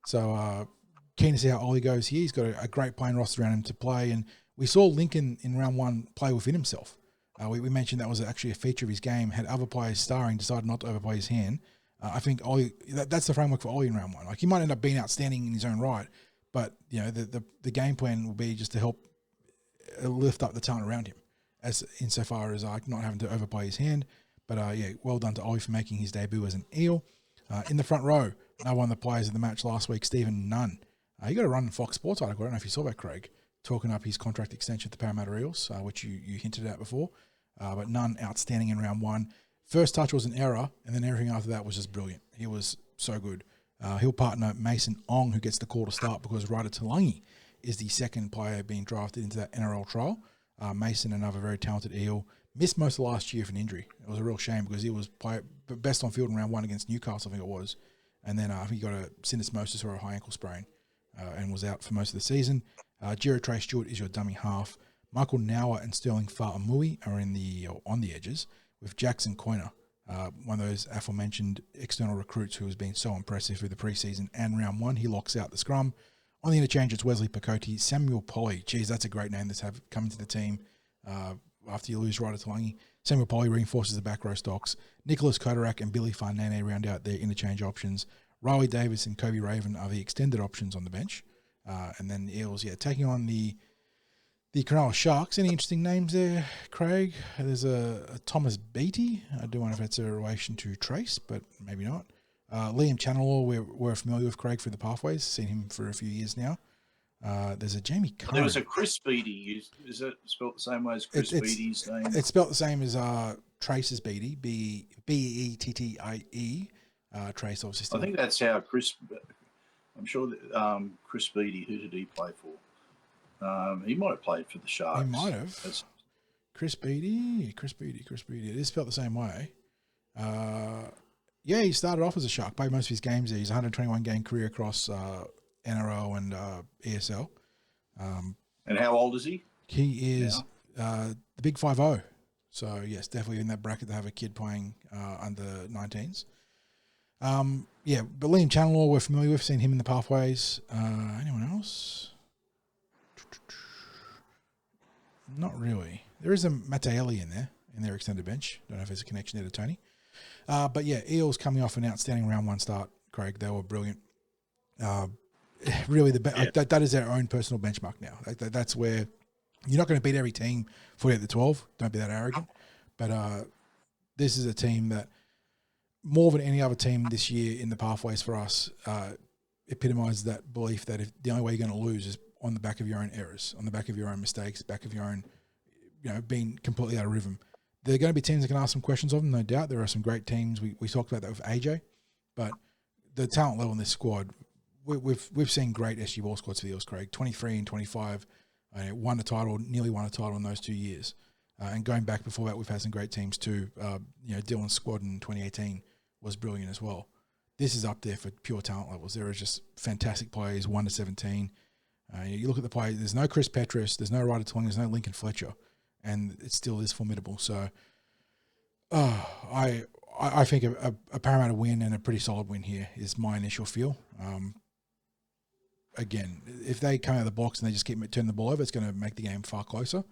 So keen to see how Ollie goes here. He's got a great playing roster around him to play. And we saw Lincoln in round one play within himself. We mentioned that was actually a feature of his game. Had other players starring, decided not to overplay his hand. I think Ollie, that's the framework for Ollie in round one. Like, he might end up being outstanding in his own right, but the game plan will be just to help lift up the talent around him, as insofar as not having to overplay his hand. But well done to Ollie for making his debut as an Eel. In the front row, another one of the players of the match last week, Stephen Nunn. He got a run in Fox Sports article. I don't know if you saw that, Craig, talking up his contract extension with the Parramatta Eels, which you hinted at before. But Nunn outstanding in round one. First touch was an error, and then everything after that was just brilliant. He was so good. He'll partner Mason Ong, who gets the call to start because Ryder Talangi is the second player being drafted into that NRL trial. Mason, another very talented Eel, missed most of last year for an injury. It was a real shame because he was best on field in round one against Newcastle, I think it was. And then I think he got a syndesmosis or a high ankle sprain and was out for most of the season. Jiro Trey Stewart is your dummy half. Michael Nauer and Sterling Fa'amui are on the edges, with Jackson Coiner, one of those aforementioned external recruits who has been so impressive through the preseason and round one. He locks out the scrum. On the interchange, it's Wesley Picotti, Samuel Polly. Geez, that's a great name that's come into the team after you lose Ryder Talangi. Samuel Polly reinforces the back row stocks. Nicholas Kodarak and Billy Farnane round out their interchange options. Riley Davis and Kobe Raven are the extended options on the bench. And then the Eels, taking on the Cronulla Sharks. Any interesting names there, Craig? There's a Thomas Beattie. I do wonder if that's a relation to Trace, but maybe not. Liam Channelaw, we're familiar with Craig through the Pathways. Seen him for a few years now. There's a Jamie Curran. There was a Chris Beattie. Is it spelled the same way as Chris Beattie's name? It's spelled the same as Trace's Beattie, Bettie. Trace, obviously. Still. I think that's how Chris. I'm sure that Chris Beattie. Who did he play for? He might have played for the Sharks. He might have. Chris Beattie. It is spelled the same way. He started off as a Shark. Played most of his games there. He's a 121-game career across NRL and ESL. And how old is he? He is the big 5-0. So, yes, definitely in that bracket to have a kid playing under 19s. But Liam Channelaw, we're familiar with, seen him in the Pathways. Anyone else? Not really. There is a Matteelli in their extended bench. Don't know if there's a connection there to Tony. Eels coming off an outstanding round one start, Craig. They were brilliant. Really, that is their own personal benchmark now. That's where you're not going to beat every team 48-12. Don't be that arrogant. But this is a team that, more than any other team this year in the Pathways for us, epitomizes that belief that if the only way you're going to lose is on the back of your own errors, on the back of your own mistakes, back of your own, being completely out of rhythm. There are going to be teams that can ask some questions of them, no doubt. There are some great teams. We talked about that with AJ, but the talent level in this squad, we've seen great SG ball squads for the Eels, Craig. 23 and 25, nearly won a title in those 2 years. And going back before that, we've had some great teams too. Dylan's squad in 2018 was brilliant as well. This is up there for pure talent levels. There are just fantastic players, 1 to 17. You look at the play. There's no Chris Petrus, there's no Ryder Talangi, there's no Lincoln Fletcher, and it still is formidable. So, I think a Parramatta win and a pretty solid win here is my initial feel. Again, if they come out of the box and they just keep turning the ball over, it's going to make the game far closer.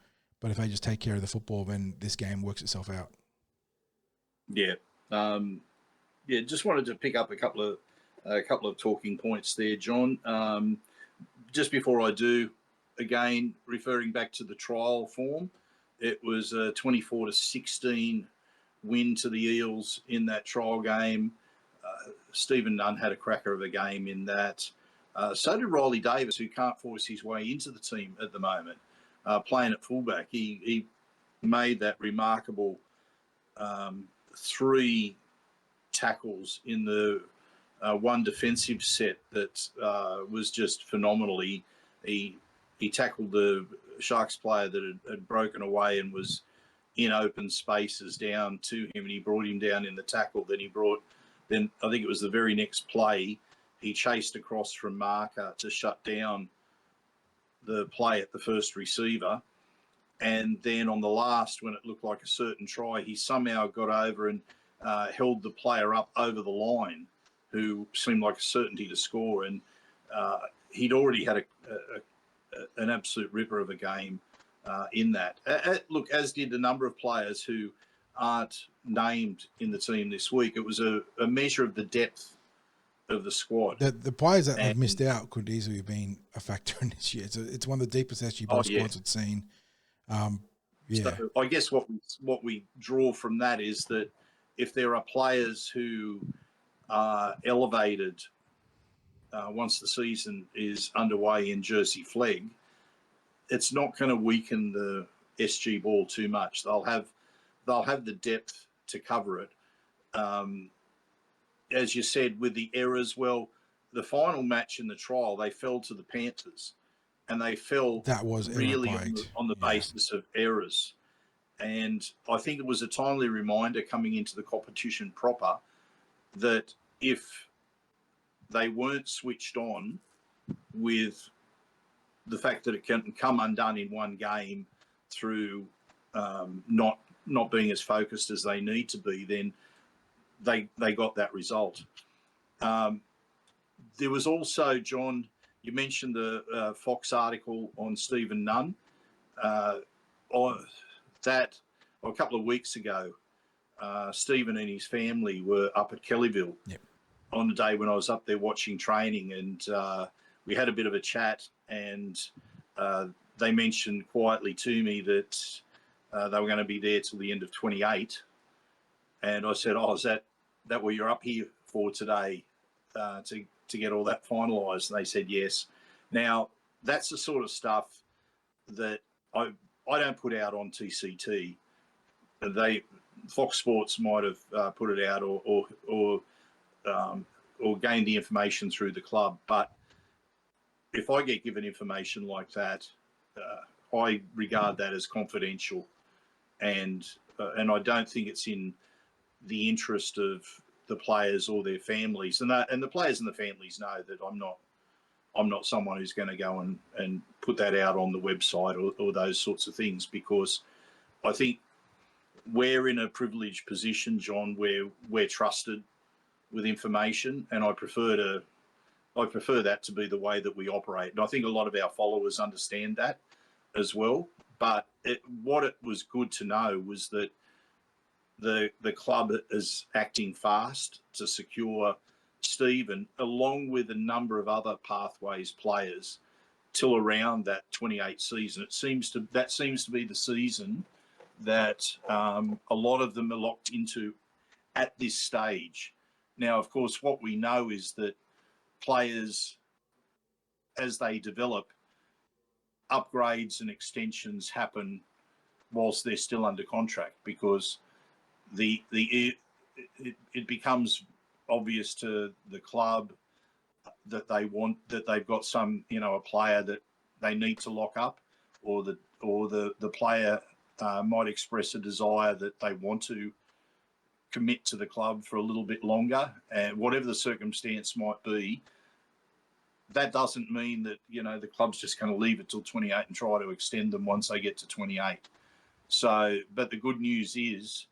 But if they just take care of the football, then this game works itself out. Yeah. Just wanted to pick up a couple of talking points there, John. Just before I do, again, referring back to the trial form, it was a 24-16 win to the Eels in that trial game. Stephen Nunn had a cracker of a game in that. So did Riley Davis, who can't force his way into the team at the moment, playing at fullback. He made that remarkable 3 tackles in the one defensive set that was just phenomenal. He tackled the Sharks player that had broken away and was in open spaces down to him, and he brought him down in the tackle. Then I think it was the very next play, he chased across from marker to shut down the play at the first receiver. And then on the last, when it looked like a certain try, he somehow got over and held the player up over the line, who seemed like a certainty to score. And he'd already had an absolute ripper of a game in that. Look, as did a number of players who aren't named in the team this week. It was a measure of the depth of the squad. The players that have missed out could easily have been a factor in this year. It's one of the deepest SG Ball squads I've seen. So I guess what we draw from that is that if there are players who are elevated once the season is underway in Jersey Flegg, it's not going to weaken the SG Ball too much. They'll have the depth to cover it. As you said, with the errors, well, the final match in the trial, they fell to the Panthers, and they fell that was really on the basis of errors. And I think it was a timely reminder coming into the competition proper that if they weren't switched on with the fact that it can come undone in one game through not being as focused as they need to be, then they got that result. There was also, John, you mentioned the Fox article on Stephen Nunn. A couple of weeks ago, Stephen and his family were up at Kellyville on the day when I was up there watching training, and we had a bit of a chat, and they mentioned quietly to me that they were going to be there till the end of 28. And I said, is that what you're up here for today, to get all that finalised? And they said yes. Now, that's the sort of stuff that I don't put out on TCT. Fox Sports might have put it out or gained the information through the club. But if I get given information like that, I regard that as confidential, and I don't think it's in the interest of the players or their families, and the players and the families know that I'm not someone who's going to go and put that out on the website or those sorts of things, because I think we're in a privileged position, John, where we're trusted with information, and I prefer that to be the way that we operate. And I think a lot of our followers understand that as well. But what it was good to know was that the club is acting fast to secure Stephen, along with a number of other pathways players, till around that 28 season. That seems to be the season that a lot of them are locked into at this stage. Now, of course, what we know is that players, as they develop, upgrades and extensions happen whilst they're still under contract, because it becomes obvious to the club that they've got a player that they need to lock up, or the player might express a desire that they want to commit to the club for a little bit longer, and whatever the circumstance might be. That doesn't mean that the club's just going to leave it till 28 and try to extend them once they get to 28. So, but the good news is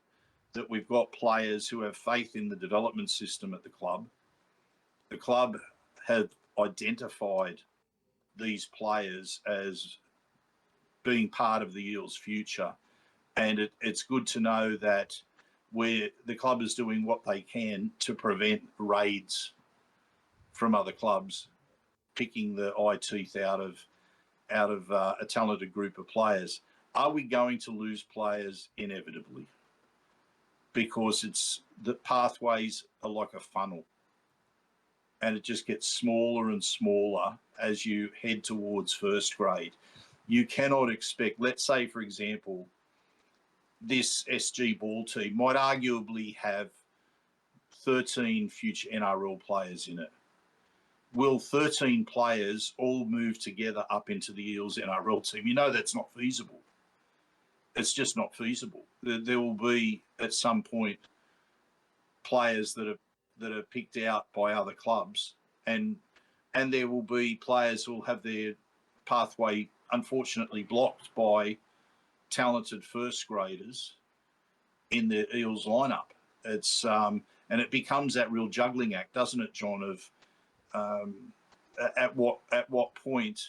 that we've got players who have faith in the development system at the club. The club have identified these players as being part of the Eels' future, and it's good to know that the club is doing what they can to prevent raids from other clubs picking the eye teeth out of a talented group of players. Are we going to lose players? Inevitably, because the pathways are like a funnel, and it just gets smaller and smaller as you head towards first grade. You cannot expect, let's say, for example, this SG Ball team might arguably have 13 future NRL players in it. Will 13 players all move together up into the Eels NRL team? You know that's not feasible. It's just not feasible. There will be, at some point, players that are picked out by other clubs, and there will be players who will have their pathway unfortunately blocked by talented first graders in the Eels lineup. It's and it becomes that real juggling act, doesn't it, John? Of at what point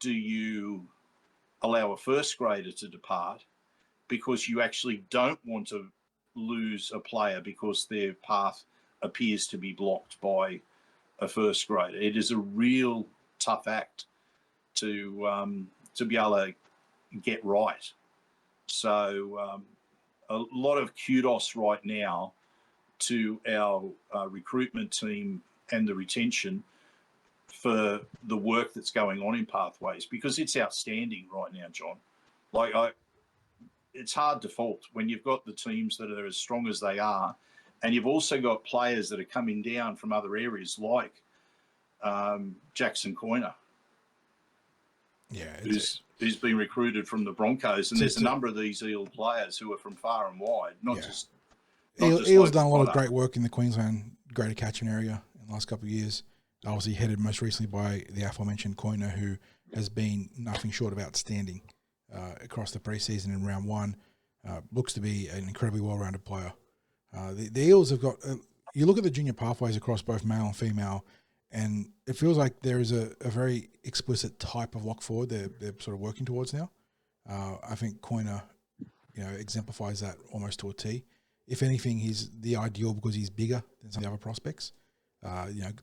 do you allow a first grader to depart because you actually don't want to lose a player because their path appears to be blocked by a first grader? It is a real tough act to be able to get right. So a lot of kudos right now to our recruitment team and the retention for the work that's going on in Pathways, because it's outstanding right now, John. It's hard to fault when you've got the teams that are as strong as they are, and you've also got players that are coming down from other areas like Jackson Coyner, who's been recruited from the Broncos, and there's a number of these Eel players who are from far and wide, not just Eels done a lot of great work in the Queensland Greater Catchment area in the last couple of years. Obviously headed most recently by the aforementioned Coyner, who has been nothing short of outstanding across the preseason in round one. Looks to be an incredibly well-rounded player. The Eels have got you look at the junior pathways across both male and female, and it feels like there is a very explicit type of lock forward they're sort of working towards now. I think Coyner, exemplifies that almost to a T. If anything, he's the ideal because he's bigger than some of the other prospects.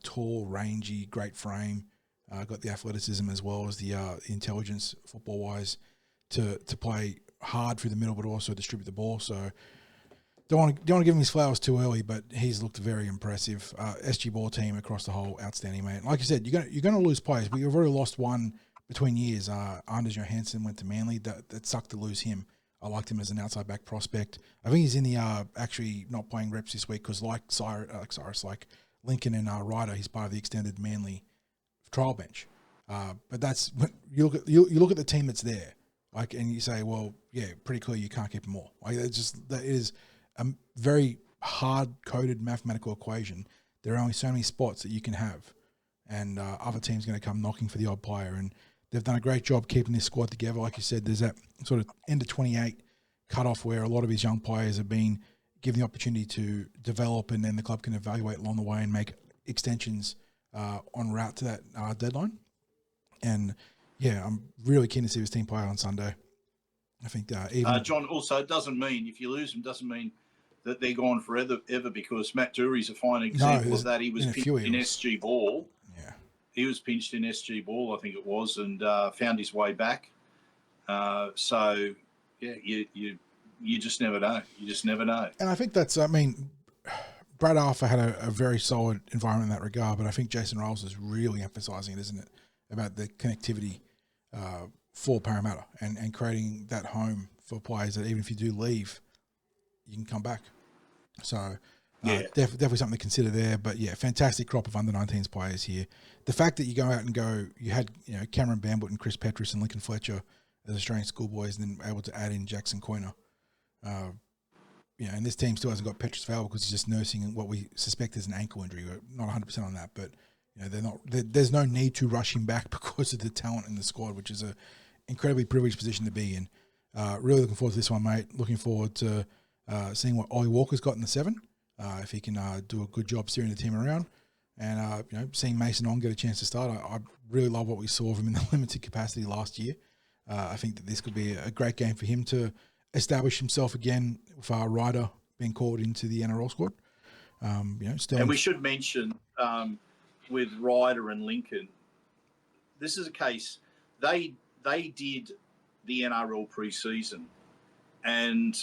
Tall, rangy, great frame. Got the athleticism as well as the intelligence, football-wise, to play hard through the middle, but also distribute the ball. So don't want to give him his flowers too early, but he's looked very impressive. SG ball team across the whole, outstanding, man. Like you said, you're going to lose players, but you've already lost one between years. Anders Johansson went to Manly. That sucked to lose him. I liked him as an outside back prospect. I think he's in the actually not playing reps this week because like Lincoln and Ryder, he's part of the extended Manly trial bench. But that's you look at the team that's there, and you say, well, yeah, pretty clear you can't keep them all. That is a very hard coded mathematical equation. There are only so many spots that you can have, and other teams going to come knocking for the odd player, and they've done a great job keeping this squad together. Like you said, there's that sort of end of 28 cutoff where a lot of these young players have been given the opportunity to develop, and then the club can evaluate along the way and make extensions en route to that deadline. And yeah, I'm really keen to see this team play on Sunday. I think even John, also, it doesn't mean if you lose them, doesn't mean that they're gone forever, because Matt Dury's a fine example of that. He was pinched in SG ball. Yeah, he was pinched in SG ball, I think it was, and found his way back. So yeah, you just never know. You just never know. And I think that's, Brad Arthur had a very solid environment in that regard, but I think Jason Riles is really emphasising it, isn't it, about the connectivity for Parramatta and creating that home for players that even if you do leave, you can come back. So definitely something to consider there. But yeah, fantastic crop of under-19s players here. The fact that you go out and you had Cameron Bambutt and Chris Petrus and Lincoln Fletcher as Australian schoolboys, and then able to add in Jackson Coyner. And this team still hasn't got Petrus Fiaola because he's just nursing what we suspect is an ankle injury. We're not 100% on that, but there's no need to rush him back because of the talent in the squad, which is a incredibly privileged position to be in. Really looking forward to this one, mate. Looking forward to seeing what Ollie Walker's got in the 7, if he can do a good job steering the team around, and seeing Mason On get a chance to start. I really love what we saw of him in the limited capacity last year. I think that this could be a great game for him to establish himself again with Ryder being called into the NRL squad. And we should mention with Ryder and Lincoln, this is a case they did the NRL pre-season, and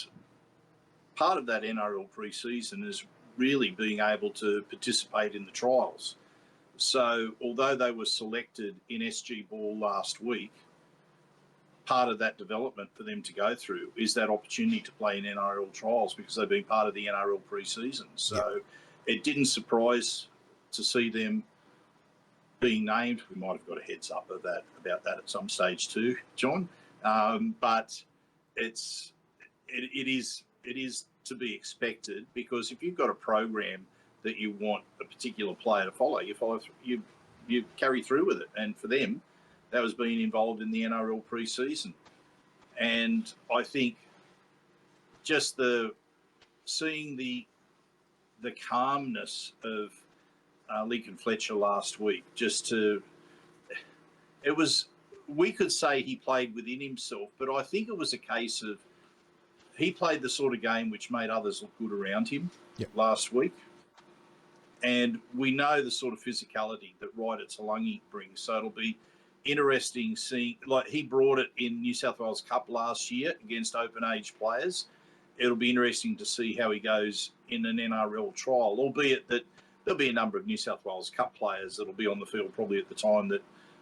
part of that NRL pre-season is really being able to participate in the trials. So although they were selected in SG Ball last week, part of that development for them to go through is that opportunity to play in NRL trials because they've been part of the NRL pre-season. So it didn't surprise to see them being named. We might have got a heads up about that at some stage too, John. But it is to be expected, because if you've got a program that you want a particular player to follow, you carry through with it. And for them, that was being involved in the NRL pre-season. And I think just seeing the calmness of Lincoln Fletcher last week, we could say he played within himself, but I think it was a case of he played the sort of game which made others look good around him last week. And we know the sort of physicality that Ryder Talangi brings. So it'll be interesting seeing, like he brought it in New South Wales Cup last year against open age players. It'll be interesting to see how he goes in an NRL trial, albeit that there'll be a number of New South Wales Cup players that'll be on the field probably at the time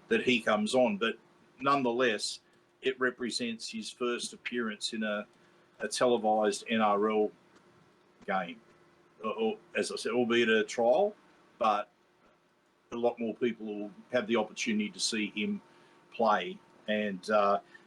that he comes on. But nonetheless, it represents his first appearance in a televised NRL game. Or, as I said, albeit a trial, but a lot more people will have the opportunity to see him play. And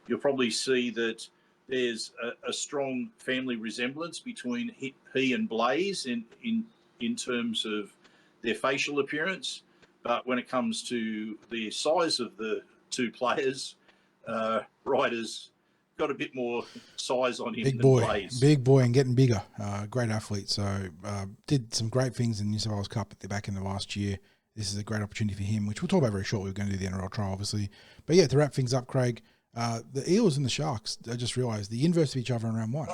you'll probably see that there's a strong family resemblance between he and Blaze in terms of their facial appearance. But when it comes to the size of the two players, Ryder's got a bit more size on him than Blaze. Big boy and getting bigger. Great athlete. So did some great things in the New South Wales Cup at the back end of last year. This is a great opportunity for him, which we'll talk about very shortly. We're going to do the NRL trial, obviously. But yeah, to wrap things up, Craig, the Eels and the Sharks, I just realised, the inverse of each other in round one.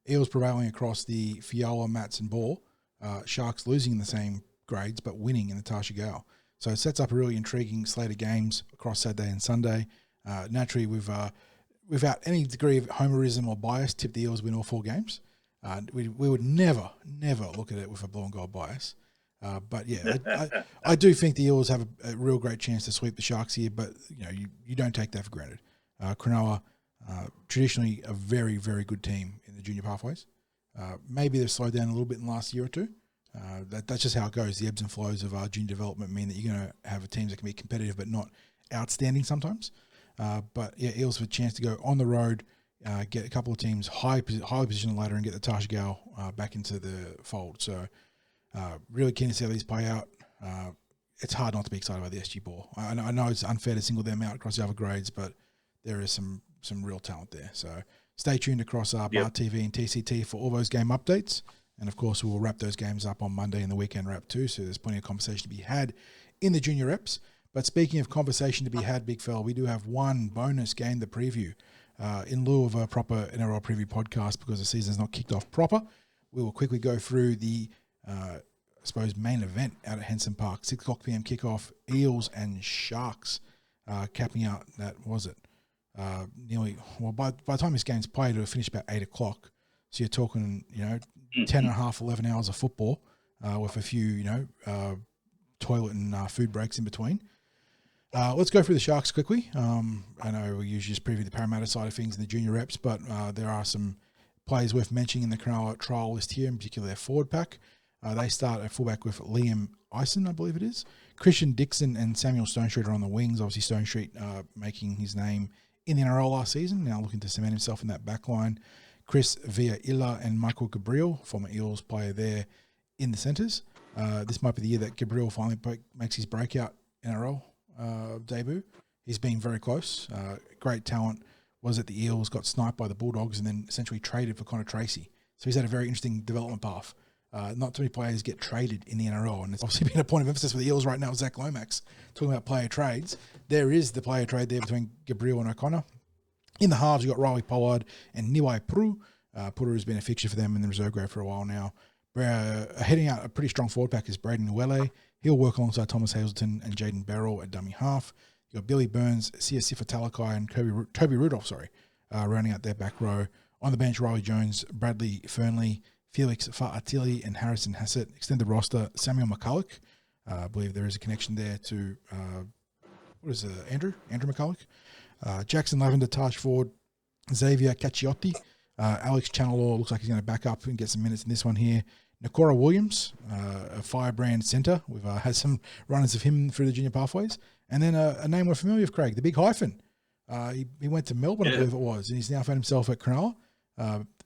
Eels prevailing across the Fiaola, Mats and Ball. Sharks losing in the same grades, but winning in the Tarsha Gale. So it sets up a really intriguing slate of games across Saturday and Sunday. Naturally, without any degree of homerism or bias, tip the Eels win all 4 games. We would never look at it with a blue and gold bias. But yeah, I do think the Eels have a real great chance to sweep the Sharks here, but you don't take that for granted. Cronulla, traditionally a very, very good team in the junior pathways. Maybe they've slowed down a little bit in the last year or two. That's just how it goes. The ebbs and flows of junior development mean that you're going to have teams that can be competitive but not outstanding sometimes. But yeah, Eels have a chance to go on the road, get a couple of teams highly positioned later and get the Tarsha Gale back into the fold. So really keen to see how these play out. It's hard not to be excited about the SG Ball. I know it's unfair to single them out across the other grades, but there is some real talent there. So stay tuned across Bar TV and TCT for all those game updates. And of course, we'll wrap those games up on Monday in the weekend wrap too. So there's plenty of conversation to be had in the junior reps. But speaking of conversation to be had, big fella, we do have one bonus game to preview. In lieu of a proper NRL preview podcast, because the season's not kicked off proper, we will quickly go through the, I suppose, main event out at Henson Park. 6 o'clock p.m. kickoff, Eels and Sharks capping out that, was it? Nearly, well, by the time this game's played, it'll finish about 8 o'clock. So you're talking, 10 and a half, 11 hours of football with a few, toilet and food breaks in between. Let's go through the Sharks quickly. I know we usually just preview the Parramatta side of things in the junior reps, but there are some players worth mentioning in the Cronulla trial list here, in particular their forward pack. They start at fullback with Liam Eisen, I believe it is. Christian Dixon and Samuel Stonestreet are on the wings. Obviously, Stonestreet making his name in the NRL last season, now looking to cement himself in that back line. Chris Villa and Michael Gabriel, former Eels player there, in the centres. This might be the year that Gabriel finally makes his breakout NRL debut. He's been very close. Great talent. Was at the Eels, got sniped by the Bulldogs, and then essentially traded for Connor Tracy. So he's had a very interesting development path. Not too many players get traded in the NRL, and it's obviously been a point of emphasis for the Eels right now. Zach Lomax talking about player trades. There is the player trade there between Gabriel and O'Connor. In the halves, you've got Riley Pollard and Niwai Puru. Puru has been a fixture for them in the reserve grade for a while now. Heading out a pretty strong forward pack is Braden Nwele. He'll work alongside Thomas Hazelton and Jaden Barrell at dummy half. You've got Billy Burns, Siasifa Talakai, and Toby Rudolph, rounding out their back row. On the bench, Riley Jones, Bradley Fernley, Felix Fa'atili, and Harrison Hassett. Extended roster, Samuel McCulloch. I believe there is a connection there to, Andrew McCulloch. Jackson Lavender, Tash Ford, Xavier Cacciotti. Alex Channelaw looks like he's going to back up and get some minutes in this one here. Nakora Williams, a firebrand centre. We've had some runners of him through the junior pathways. And then a name we're familiar with, Craig, the big hyphen. He went to Melbourne, I believe it was, and he's now found himself at Cronulla.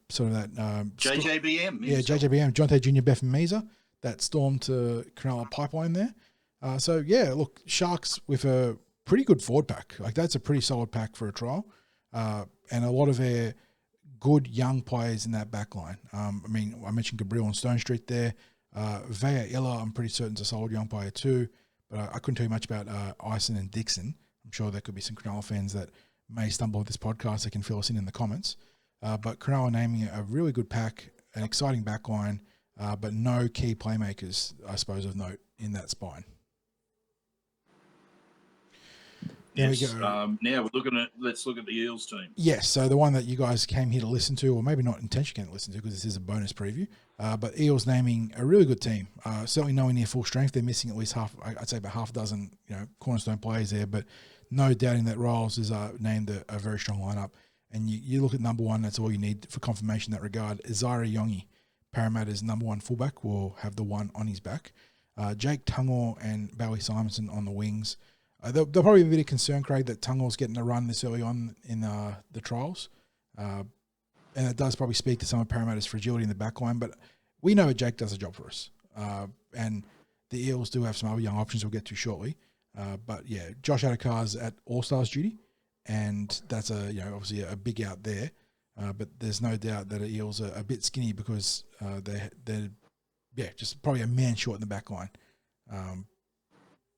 Sort of that... JJBM. Yeah, JJBM, Jonte Junior Beffin-Meza, that storm to Cronulla pipeline there. So, yeah, look, Sharks with a pretty good forward pack. Like, that's a pretty solid pack for a trial. And a lot of their good young players in that back line. I mean, I mentioned Gabriel and Stone Street there. Vea Illa, I'm pretty certain is a solid young player too. But I couldn't tell you much about Ison and Dixon. I'm sure there could be some Cronulla fans that may stumble with this podcast that can fill us in the comments. But Cronulla naming a really good pack, an exciting back line, but no key playmakers, I suppose, of note in that spine. There we go. Now we're looking at. Let's look at the Eels team. Yes, so the one that you guys came here to listen to, or maybe not intentionally to listen to, because this is a bonus preview. But Eels naming a really good team. Certainly nowhere near full strength. They're missing at least half. I'd say about half a dozen, cornerstone players there. But no doubting that Riles has named a very strong lineup. And you look at number one. That's all you need for confirmation in that regard. Zaire Yongi, Parramatta's number one fullback, will have the one on his back. Jake Tungor and Bowie Simonson on the wings. There'll probably be a bit of concern, Craig, that Tungor's getting a run this early on in the trials. And it does probably speak to some of Parramatta's fragility in the back line, but we know that Jake does a job for us. And the Eels do have some other young options we'll get to shortly. But, yeah, Josh Addocar's at All-Stars duty, and that's obviously a big out there. But there's no doubt that the Eels are a bit skinny because they're just probably a man short in the back line.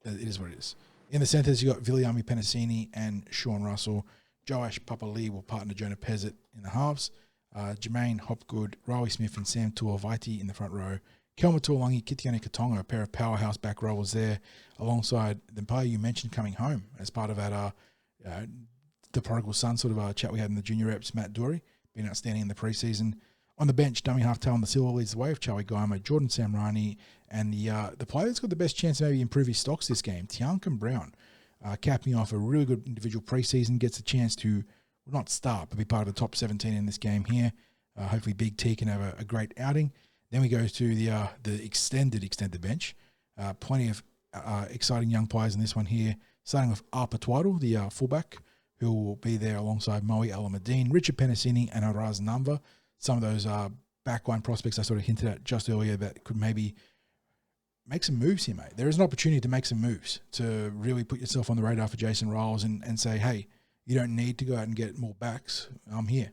It is what it is. In the centres, you've got Viliami Penasini and Sean Russell. Joash Papali will partner Jonah Pezzett in the halves. Jermaine Hopgood, Riley Smith and Sam Tuovaiti in the front row. Kelma Tuolangi, Kitiani Katonga, a pair of powerhouse back rowers there, alongside the player you mentioned coming home as part of that the prodigal son sort of chat we had in the junior reps, Matt Dury, been outstanding in the preseason. On the bench, dummy half tail on the silver leads the way of Charlie Guymer, Jordan Samrani, and the player that's got the best chance to maybe improve his stocks this game, Tiankin Brown, capping off a really good individual preseason, gets a chance to not start, but be part of the top 17 in this game here. Hopefully Big T can have a great outing. Then we go to the extended bench. Plenty of exciting young players in this one here, starting with Arpa Twaddle, the fullback, who will be there alongside Moe Alamadine, Richard Penasini, and Araz Number. Some of those backline prospects I sort of hinted at just earlier that could maybe make some moves here, mate. There is an opportunity to make some moves, to really put yourself on the radar for Jason Riles and say, hey, you don't need to go out and get more backs. I'm here.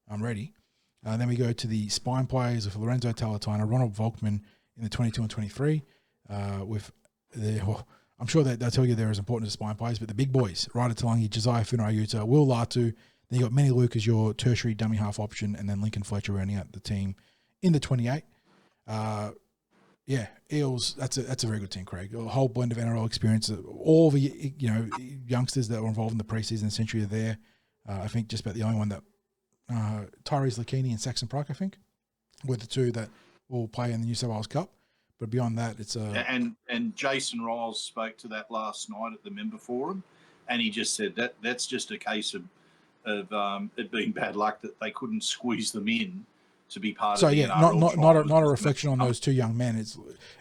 I'm ready. Then we go to the spine players with Lorenzo Talatana, Ronald Volkman in the 22 and 23. I'm sure that they'll tell you they're as important as spine players, but the big boys, Ryder Talangi, Josiah Funayuta, Will Latu. Then you got Manny Luke as your tertiary dummy half option, and then Lincoln Fletcher rounding out the team in the 28. Eels. That's a very good team, Craig. A whole blend of NRL experience. All the youngsters that were involved in the preseason essentially are there. I think just about the only one that Tyrese Lakini and Saxon Park, I think, were the two that will play in the New South Wales Cup. But beyond that, it's and Jason Riles spoke to that last night at the member forum, and he just said that's just a case of it being bad luck that they couldn't squeeze them in to be part of the NRL not a reflection on those two young men. It's,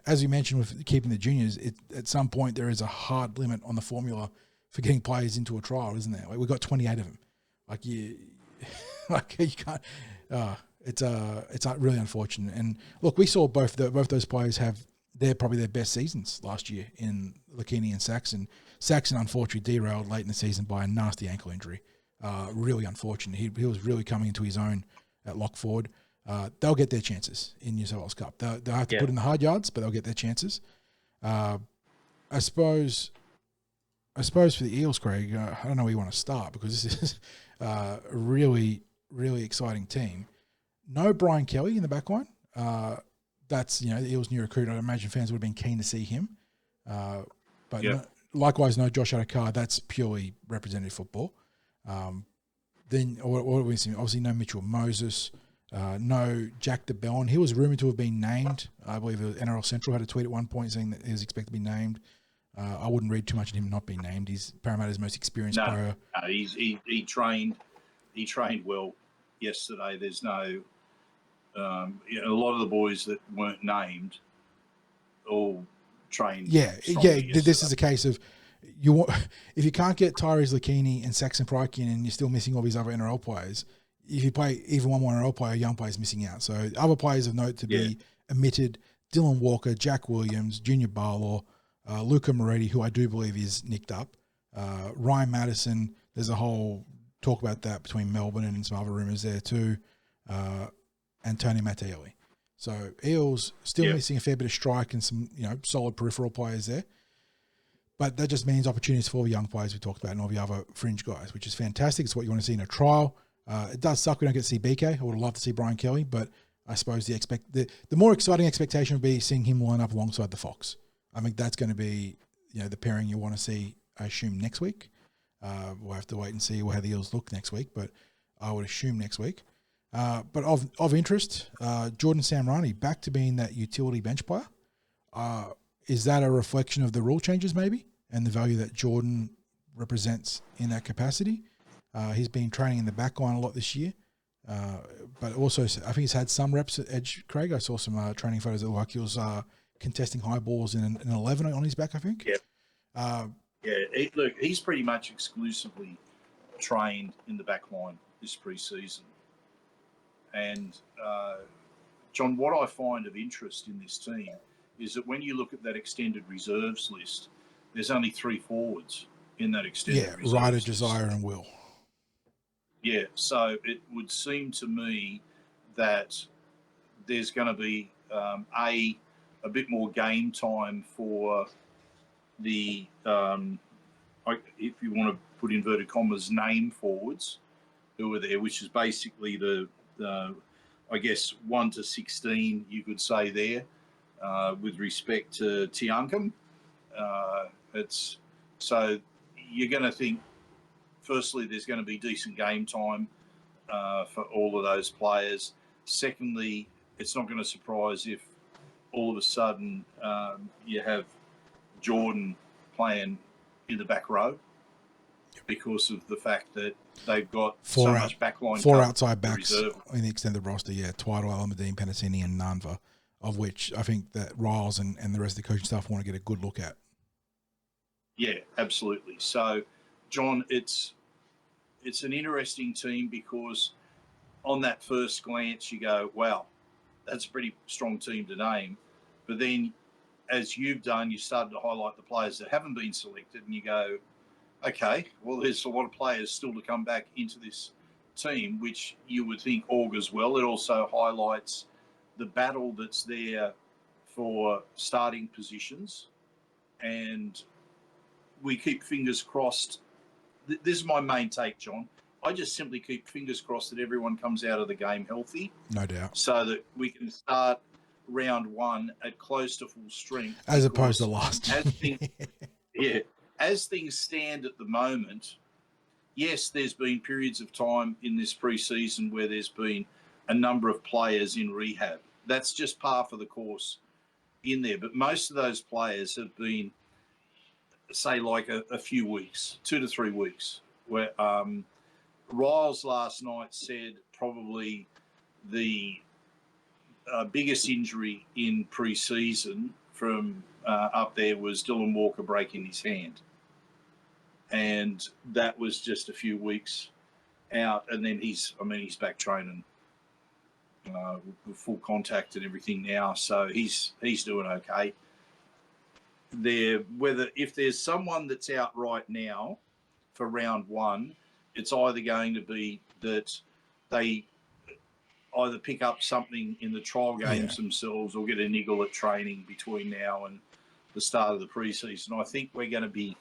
as you mentioned with keeping the juniors, at some point there is a hard limit on the formula for getting players into a trial, isn't there? Like, we've got 28 of them. You can't. It's really unfortunate. And look, we saw both those players have probably their best seasons last year in Lakini and Saxon. Saxon unfortunately derailed late in the season by a nasty ankle injury. Really unfortunate. He was really coming into his own at lock forward. They'll get their chances in New South Wales Cup. They'll have to put in the hard yards, but they'll get their chances. I suppose for the Eels, Craig, I don't know where you want to start, because this is a really, really exciting team. No Brian Kelly in the back line. That's, the Eels' new recruit. I imagine fans would have been keen to see him. Likewise, no Josh Adokar. That's purely representative football. Then, what do we see? Obviously, no Mitchell Moses. No Jack DeBellin. He was rumoured to have been named. I believe NRL Central had a tweet at one point saying that he was expected to be named. I wouldn't read too much in him not being named. He's Parramatta's most experienced player. He trained well yesterday. There's no A lot of the boys that weren't named all trained. Yeah. This is a case of you want if you can't get Tyrese Lakini and Saxon Pryke in, and you're still missing all these other NRL players. If you play even one more NRL player, young players missing out. So other players of note to be omitted: Dylan Walker, Jack Williams, Junior Barlaw, Luca Moretti, who I do believe is nicked up, Ryan Madison. There's a whole talk about that between Melbourne and some other rumours there too, and Tony Mattielli. So Eels still missing a fair bit of strike and some solid peripheral players there. But that just means opportunities for all the young players we talked about and all the other fringe guys, which is fantastic. It's what you want to see in a trial. It does suck we don't get to see BK. I would love to see Brian Kelly, but I suppose the more exciting expectation would be seeing him line up alongside the Fox. I think that's going to be the pairing you want to see, I assume, next week. We'll have to wait and see how the Eels look next week, but I would assume next week. But of interest, Jordan Samrani back to being that utility bench player. Is that a reflection of the rule changes maybe and the value that Jordan represents in that capacity? He's been training in the back line a lot this year, but also I think he's had some reps at edge. Craig, I saw some training photos that look like he was contesting high balls in an 11 on his back, I think. Yep. Look, he's pretty much exclusively trained in the back line this pre-season. And, John, what I find of interest in this team is that when you look at that extended reserves list, there's only 3 forwards in that extended reserves Ryder, list. Josiah, and Will. Yeah, so it would seem to me that there's going to be a bit more game time for the, if you want to put inverted commas, name forwards who are there, which is basically the I guess 1 to 16, you could say there, with respect to Tiancum. It's so you're going to think. Firstly, there's going to be decent game time for all of those players. Secondly, it's not going to surprise if all of a sudden you have Jordan playing in the back row because of the fact that they've got so much backline. 4 outside backs in the extended roster, Twiddle, Alamadine, Penasini, and Nanva, of which I think that Riles and the rest of the coaching staff want to get a good look at. Yeah, absolutely. So, John, it's an interesting team because on that first glance you go, wow, that's a pretty strong team to name. But then, as you've done, you started to highlight the players that haven't been selected and you go, okay, well, there's a lot of players still to come back into this team, which you would think augurs well. It also highlights the battle that's there for starting positions. And we keep fingers crossed. This is my main take, John. I just simply keep fingers crossed that everyone comes out of the game healthy. No doubt. So that we can start round 1 at close to full strength. As opposed to last. As things stand at the moment, yes, there's been periods of time in this pre-season where there's been a number of players in rehab. That's just par for the course in there. But most of those players have been, say, like a few weeks, 2 to 3 weeks, where Riles last night said probably the biggest injury in pre-season from up there was Dylan Walker breaking his hand. And that was just a few weeks out. And then he's back training with full contact and everything now. So he's doing okay. If there's someone that's out right now for round 1, it's either going to be that they either pick up something in the trial games themselves or get a niggle at training between now and the start of the preseason. I think we're going to be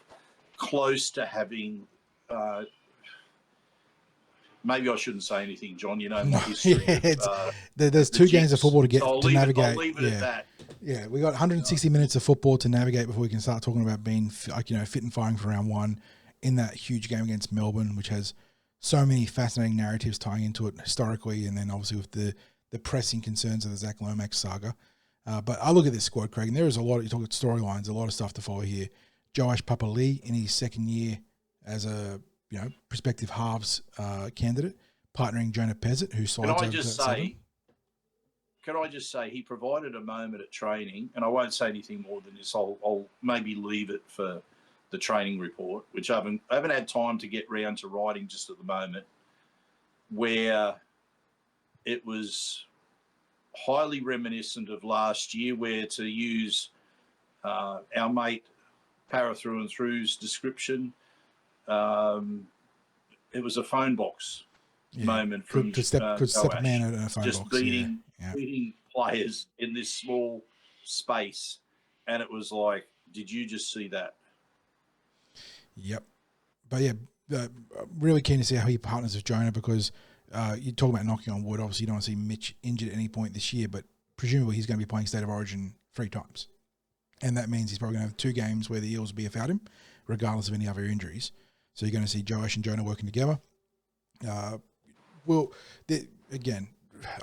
close to having maybe I shouldn't say anything, John. You know my history. There's 2 games of football to navigate. I'll leave it at that. Yeah, we got 160 minutes of football to navigate before we can start talking about being fit and firing for round 1 in that huge game against Melbourne, which has so many fascinating narratives tying into it historically, and then obviously with the pressing concerns of the Zach Lomax saga. But I look at this squad, Craig, and there is a lot. You talk about storylines, a lot of stuff to follow here. Joash Papali in his second year as a prospective halves candidate, partnering Jonah Pezzett, who slides over to that 7. can I just say he provided a moment at training, and I won't say anything more than this. I'll maybe leave it for the training report, which I haven't had time to get round to writing just at the moment, where it was highly reminiscent of last year, where, to use our mate Para Through and Through's description, it was a phone box moment from could step a man out in a phone just box. beating players in this small space, and it was like, did you just see that? Yep. But yeah, really keen to see how he partners with Jonah, because you talk about knocking on wood. Obviously, you don't want to see Mitch injured at any point this year, but presumably he's going to be playing State of Origin 3 times. And that means he's probably going to have 2 games where the Eels will be without him, regardless of any other injuries. So you're going to see Joash and Jonah working together. Again,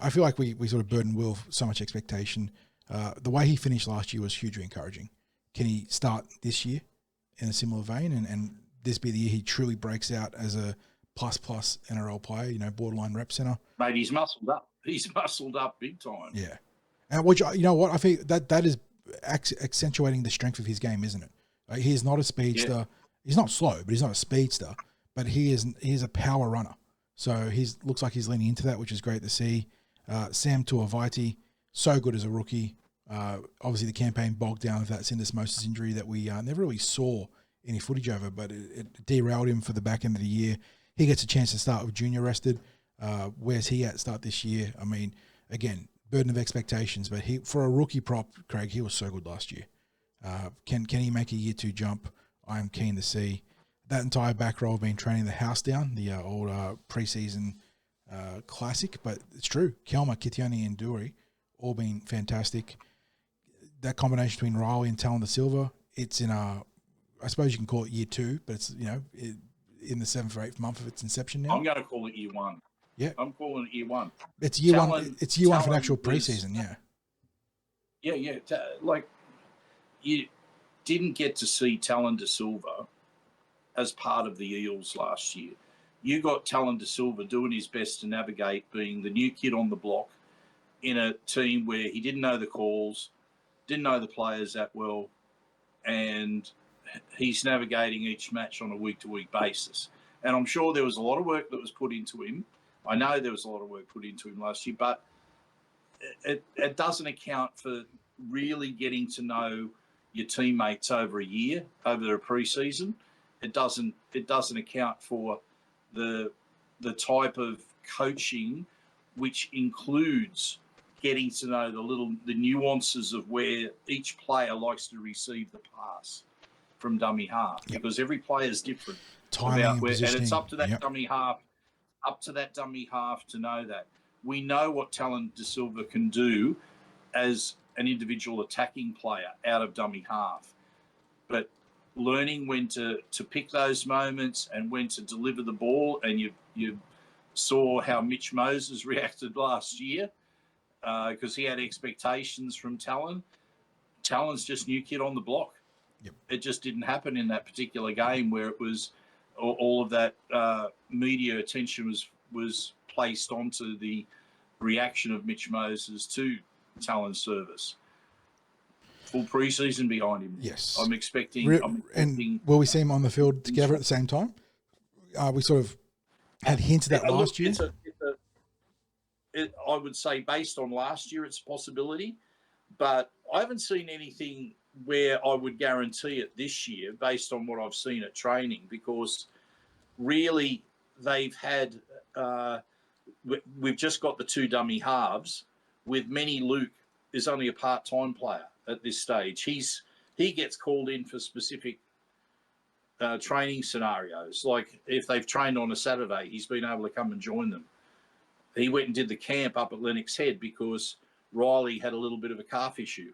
I feel like we sort of burden Will with so much expectation. The way he finished last year was hugely encouraging. Can he start this year in a similar vein, and this be the year he truly breaks out as a plus NRL player, borderline rep center? Mate, he's muscled up. He's muscled up big time. Yeah. And which, you know what, I think that is accentuating the strength of his game, isn't it? He is not a speedster. Yeah. He's not slow, but he's not a speedster. But he is a power runner. So looks like he's leaning into that, which is great to see. Sam Tuivasa, so good as a rookie. Obviously, the campaign bogged down with that syndesmosis injury that we never really saw any footage over, but it derailed him for the back end of the year. He gets a chance to start with junior rested. Where's he at start this year? I mean, again, burden of expectations, but for a rookie prop, Craig, he was so good last year. Can he make a year 2 jump? I am keen to see. That entire back row have been training the house down, the old preseason classic, but it's true. Kelma, Kitione, and Dury all been fantastic. That combination between Riley and Talon Da Silva, it's in I suppose you can call it year 2, but it's, in the 7th or 8th month of its inception now. I'm going to call it year 1. Yeah. I'm calling it year 1. It's year 1. It's year 1 for an actual preseason, yeah. Yeah. Like, you didn't get to see Talon Da Silva as part of the Eels last year. You got Talon Da Silva doing his best to navigate being the new kid on the block in a team where he didn't know the calls, didn't know the players that well, and he's navigating each match on a week-to-week basis. And I'm sure there was a lot of work that was put into him. I know there was a lot of work put into him last year, but it doesn't account for really getting to know your teammates over a year, over a preseason. It doesn't account for the type of coaching which includes getting to know the nuances of where each player likes to receive the pass from dummy half, because every player is different. Timing and positioning. And it's up to that dummy half, to know that. We know what Talon Da Silva can do as an individual attacking player out of dummy half, but learning when to pick those moments and when to deliver the ball. And you saw how Mitch Moses reacted last year because he had expectations from Talon. Talon's just new kid on the block. Yep. It just didn't happen in that particular game where it was all of that media attention was placed onto the reaction of Mitch Moses to Talon's service. Full preseason behind him. Yes. I'm expecting. And will we see him on the field together at the same time? We sort of had hints of that last year. I would say based on last year, it's a possibility, but I haven't seen anything where I would guarantee it this year based on what I've seen at training, because really they've had we've just got the 2 dummy halves, with Manny Luke is only a part-time player at this stage. He gets called in for specific training scenarios. Like if they've trained on a Saturday, he's been able to come and join them. He went and did the camp up at Lennox Head because Riley had a little bit of a calf issue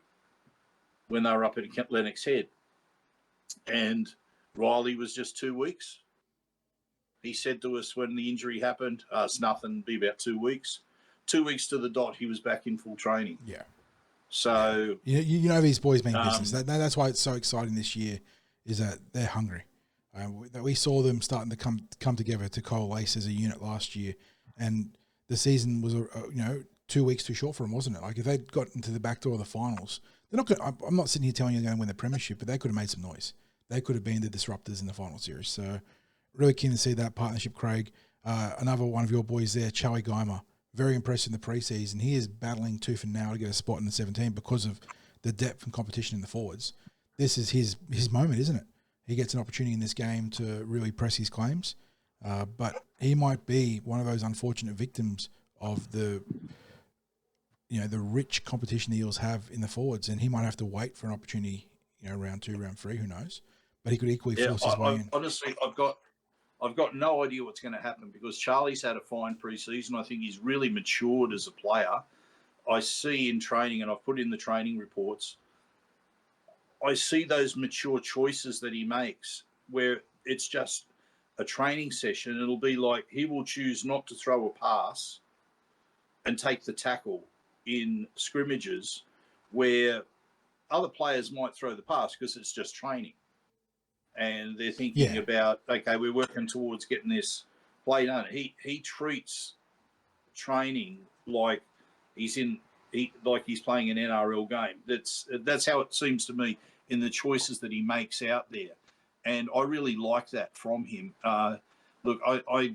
when they were up at Lennox Head. And Riley was just 2 weeks. He said to us when the injury happened, it's nothing, be about 2 weeks. 2 weeks to the dot, he was back in full training. Yeah. So you know these boys mean business. That's why it's so exciting this year, is that they're hungry. That we saw them starting to come together to coalesce as a unit last year, and the season was 2 2 weeks too short for them, wasn't it? Like if they'd got into the back door of the finals, they're not going. I'm not sitting here telling you they're going to win the premiership, but they could have made some noise. They could have been the disruptors in the final series. So really keen to see that partnership, Craig. Another one of your boys there, Charlie Geimer, very impressed in the preseason. He is battling tooth and nail to get a spot in the 17 because of the depth and competition in the forwards. This is his moment, isn't it? He gets an opportunity in this game to really press his claims, but he might be one of those unfortunate victims of the rich competition the Eels have in the forwards, and he might have to wait for an opportunity, round 2, round 3, who knows? But he could equally force his way in. Honestly, I've got no idea what's going to happen because Charlie's had a fine pre-season. I think he's really matured as a player. I see in training, and I've put in the training reports, I see those mature choices that he makes where it's just a training session. It'll be like he will choose not to throw a pass and take the tackle in scrimmages where other players might throw the pass because it's just training. And they're thinking about, okay, we're working towards getting this play done. He treats training like he's playing an NRL game. That's how it seems to me in the choices that he makes out there, and I really like that from him. Look, I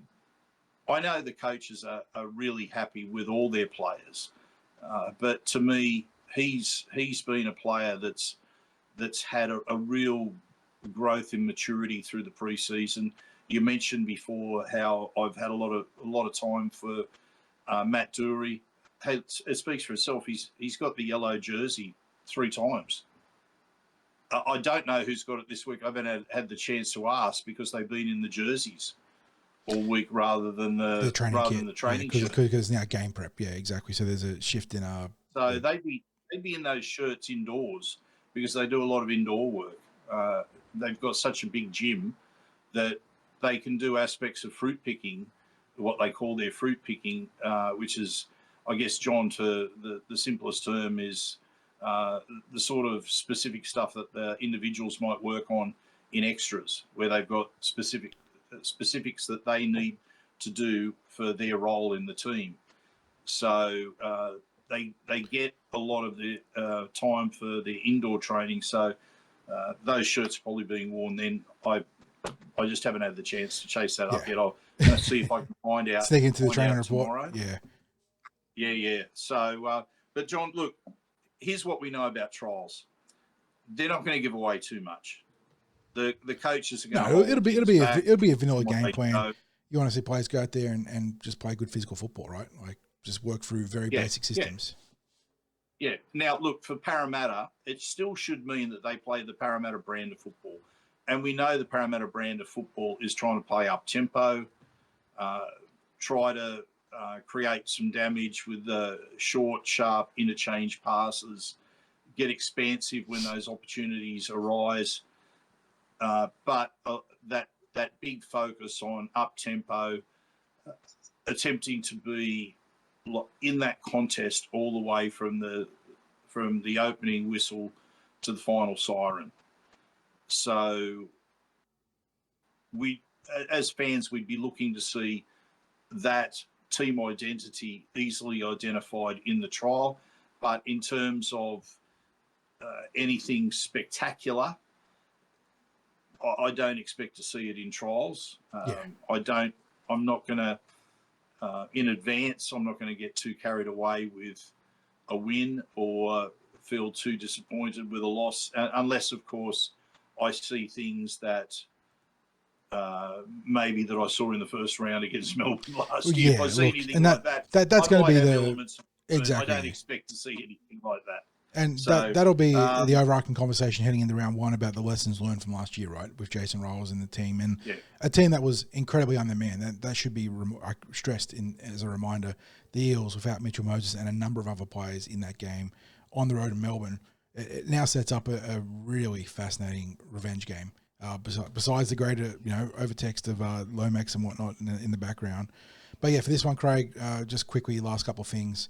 know the coaches are really happy with all their players, but to me, he's been a player that's had a real growth in maturity through the preseason. You mentioned before how I've had a lot of time for Matt Dury. It speaks for itself. He's got the yellow jersey 3 times. I don't know who's got it this week. I haven't had the chance to ask because they've been in the jerseys all week rather than the training kit. Because now game prep. Yeah, exactly. So there's a shift in our. So they'd be in those shirts indoors because they do a lot of indoor work. They've got such a big gym that they can do aspects of fruit picking, what they call their fruit picking, which is, I guess, John, to the simplest term is the sort of specific stuff that the individuals might work on in extras, where they've got specifics that they need to do for their role in the team. So they get a lot of the time for their indoor training. So those shirts are probably being worn then. I just haven't had the chance to chase that up yet. I'll see if I can find out. Sneak into the training report. Tomorrow. Yeah. Yeah. So, but John, look, here's what we know about trials. They're not going to give away too much. The coaches are going. No, it'll be a vanilla game plan. You want to see players go out there and just play good physical football, right? Like just work through very basic systems. Yeah. Now, look, for Parramatta, it still should mean that they play the Parramatta brand of football. And we know the Parramatta brand of football is trying to play up tempo, try to create some damage with the short, sharp interchange passes, get expansive when those opportunities arise. But that big focus on up tempo, attempting to be in that contest all the way from the opening whistle to the final siren. So we, as fans, we'd be looking to see that team identity easily identified in the trial. But in terms of anything spectacular, I don't expect to see it in trials. I'm not going to, in advance, I'm not going to get too carried away with a win or feel too disappointed with a loss, unless, of course, I see things that maybe that I saw in the first round against Melbourne last year. If I see anything like that's going to be the exactly. I don't expect to see anything like that. And so, that'll be the overarching conversation heading into round 1 about the lessons learned from last year, right, with Jason Rolls and the team. And a team that was incredibly undermanned. That should be stressed as a reminder. The Eels, without Mitchell Moses and a number of other players in that game on the road in Melbourne, it now sets up a really fascinating revenge game. Besides the greater, overtext of Lomax and whatnot in the background. But yeah, for this one, Craig, just quickly, last couple of things.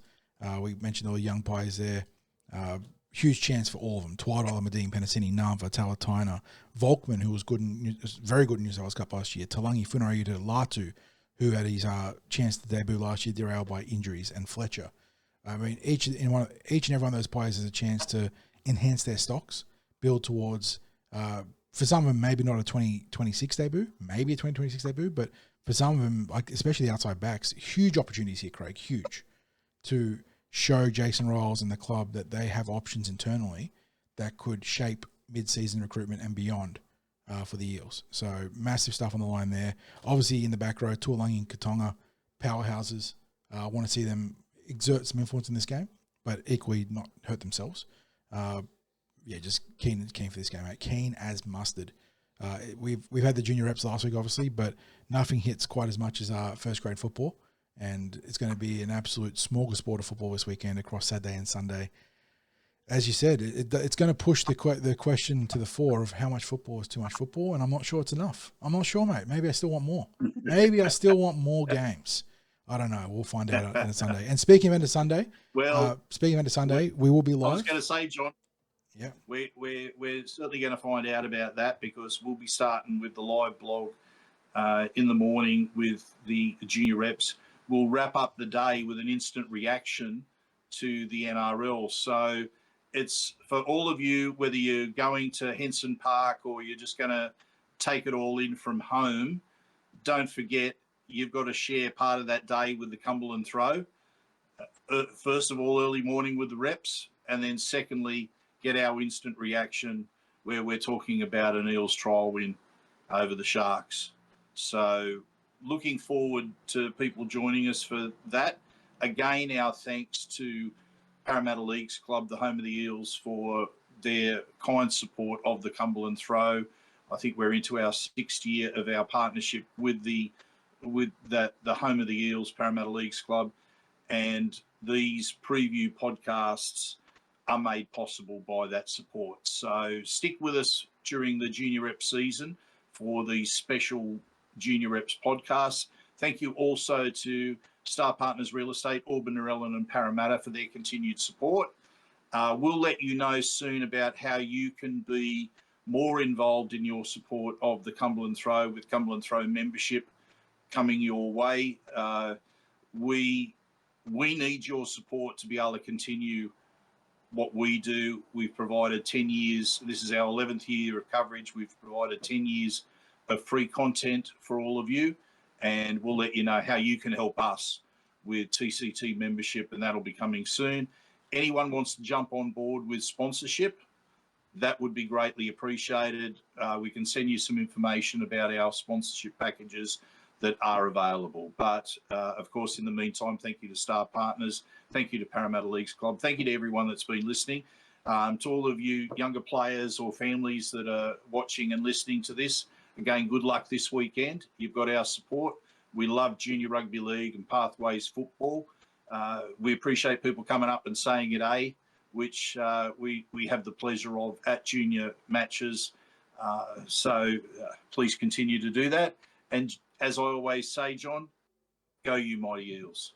We mentioned all the young players there. Huge chance for all of them. Twadwell, Medine, Penasini, Nava, Talataina, Volkman, who was very good in New South Wales Cup last year, Talangi, Funariuta, Latu, who had his chance to debut last year, derailed by injuries, and Fletcher. I mean, each and every one of those players has a chance to enhance their stocks, build towards, for some of them, maybe not a 2026 debut, maybe a 2026 debut, but for some of them, like especially the outside backs, huge opportunities here, Craig, huge, to show Jason Riles and the club that they have options internally that could shape mid-season recruitment and beyond for the Eels. So massive stuff on the line there. Obviously in the back row, Tuolangi and Katonga, powerhouses. I want to see them exert some influence in this game, but equally not hurt themselves. Just keen for this game, mate. Keen as mustard. We've had the junior reps last week, obviously, but nothing hits quite as much as first grade football, and it's going to be an absolute smorgasbord of football this weekend across Saturday and Sunday. As you said, it's going to push the question to the fore of how much football is too much football, and I'm not sure it's enough. I'm not sure, mate. Maybe I still want more. Maybe I still want more games. I don't know. We'll find out on Sunday. And speaking of end of Sunday, we will be live. I was going to say, John. Yeah, we're certainly going to find out about that, because we'll be starting with the live blog in the morning with the junior reps. We'll wrap up the day with an instant reaction to the NRL. So it's for all of you, whether you're going to Henson Park or you're just going to take it all in from home, don't forget you've got to share part of that day with the Cumberland Throw. First of all, early morning with the reps, and then secondly, get our instant reaction where we're talking about an Eels trial win over the Sharks. So looking forward to people joining us for that. Again, our thanks to Parramatta Leagues Club, the home of the Eels, for their kind support of the Cumberland Throw. I think we're into our 6th year of our partnership with the home of the Eels, Parramatta Leagues Club, and these preview podcasts are made possible by that support. So stick with us during the Junior Rep season for the special Junior Reps podcast. Thank you also to Star Partners Real Estate, Auburn, Narellan and Parramatta for their continued support. We'll let you know soon about how you can be more involved in your support of the Cumberland Throw with Cumberland Throw membership coming your way. We need your support to be able to continue what we do. We've provided 10 years. This is our 11th year of coverage. We've provided 10 years of free content for all of you, and we'll let you know how you can help us with TCT membership, and that'll be coming soon. Anyone wants to jump on board with sponsorship, that would be greatly appreciated. We can send you some information about our sponsorship packages that are available. But, of course, in the meantime, thank you to Star Partners. Thank you to Parramatta Leagues Club. Thank you to everyone that's been listening. To all of you younger players or families that are watching and listening to this, again, good luck this weekend. You've got our support. We love Junior Rugby League and Pathways Football. We appreciate people coming up and saying it, which we have the pleasure of at junior matches. So please continue to do that. And as I always say, John, go you mighty Eels.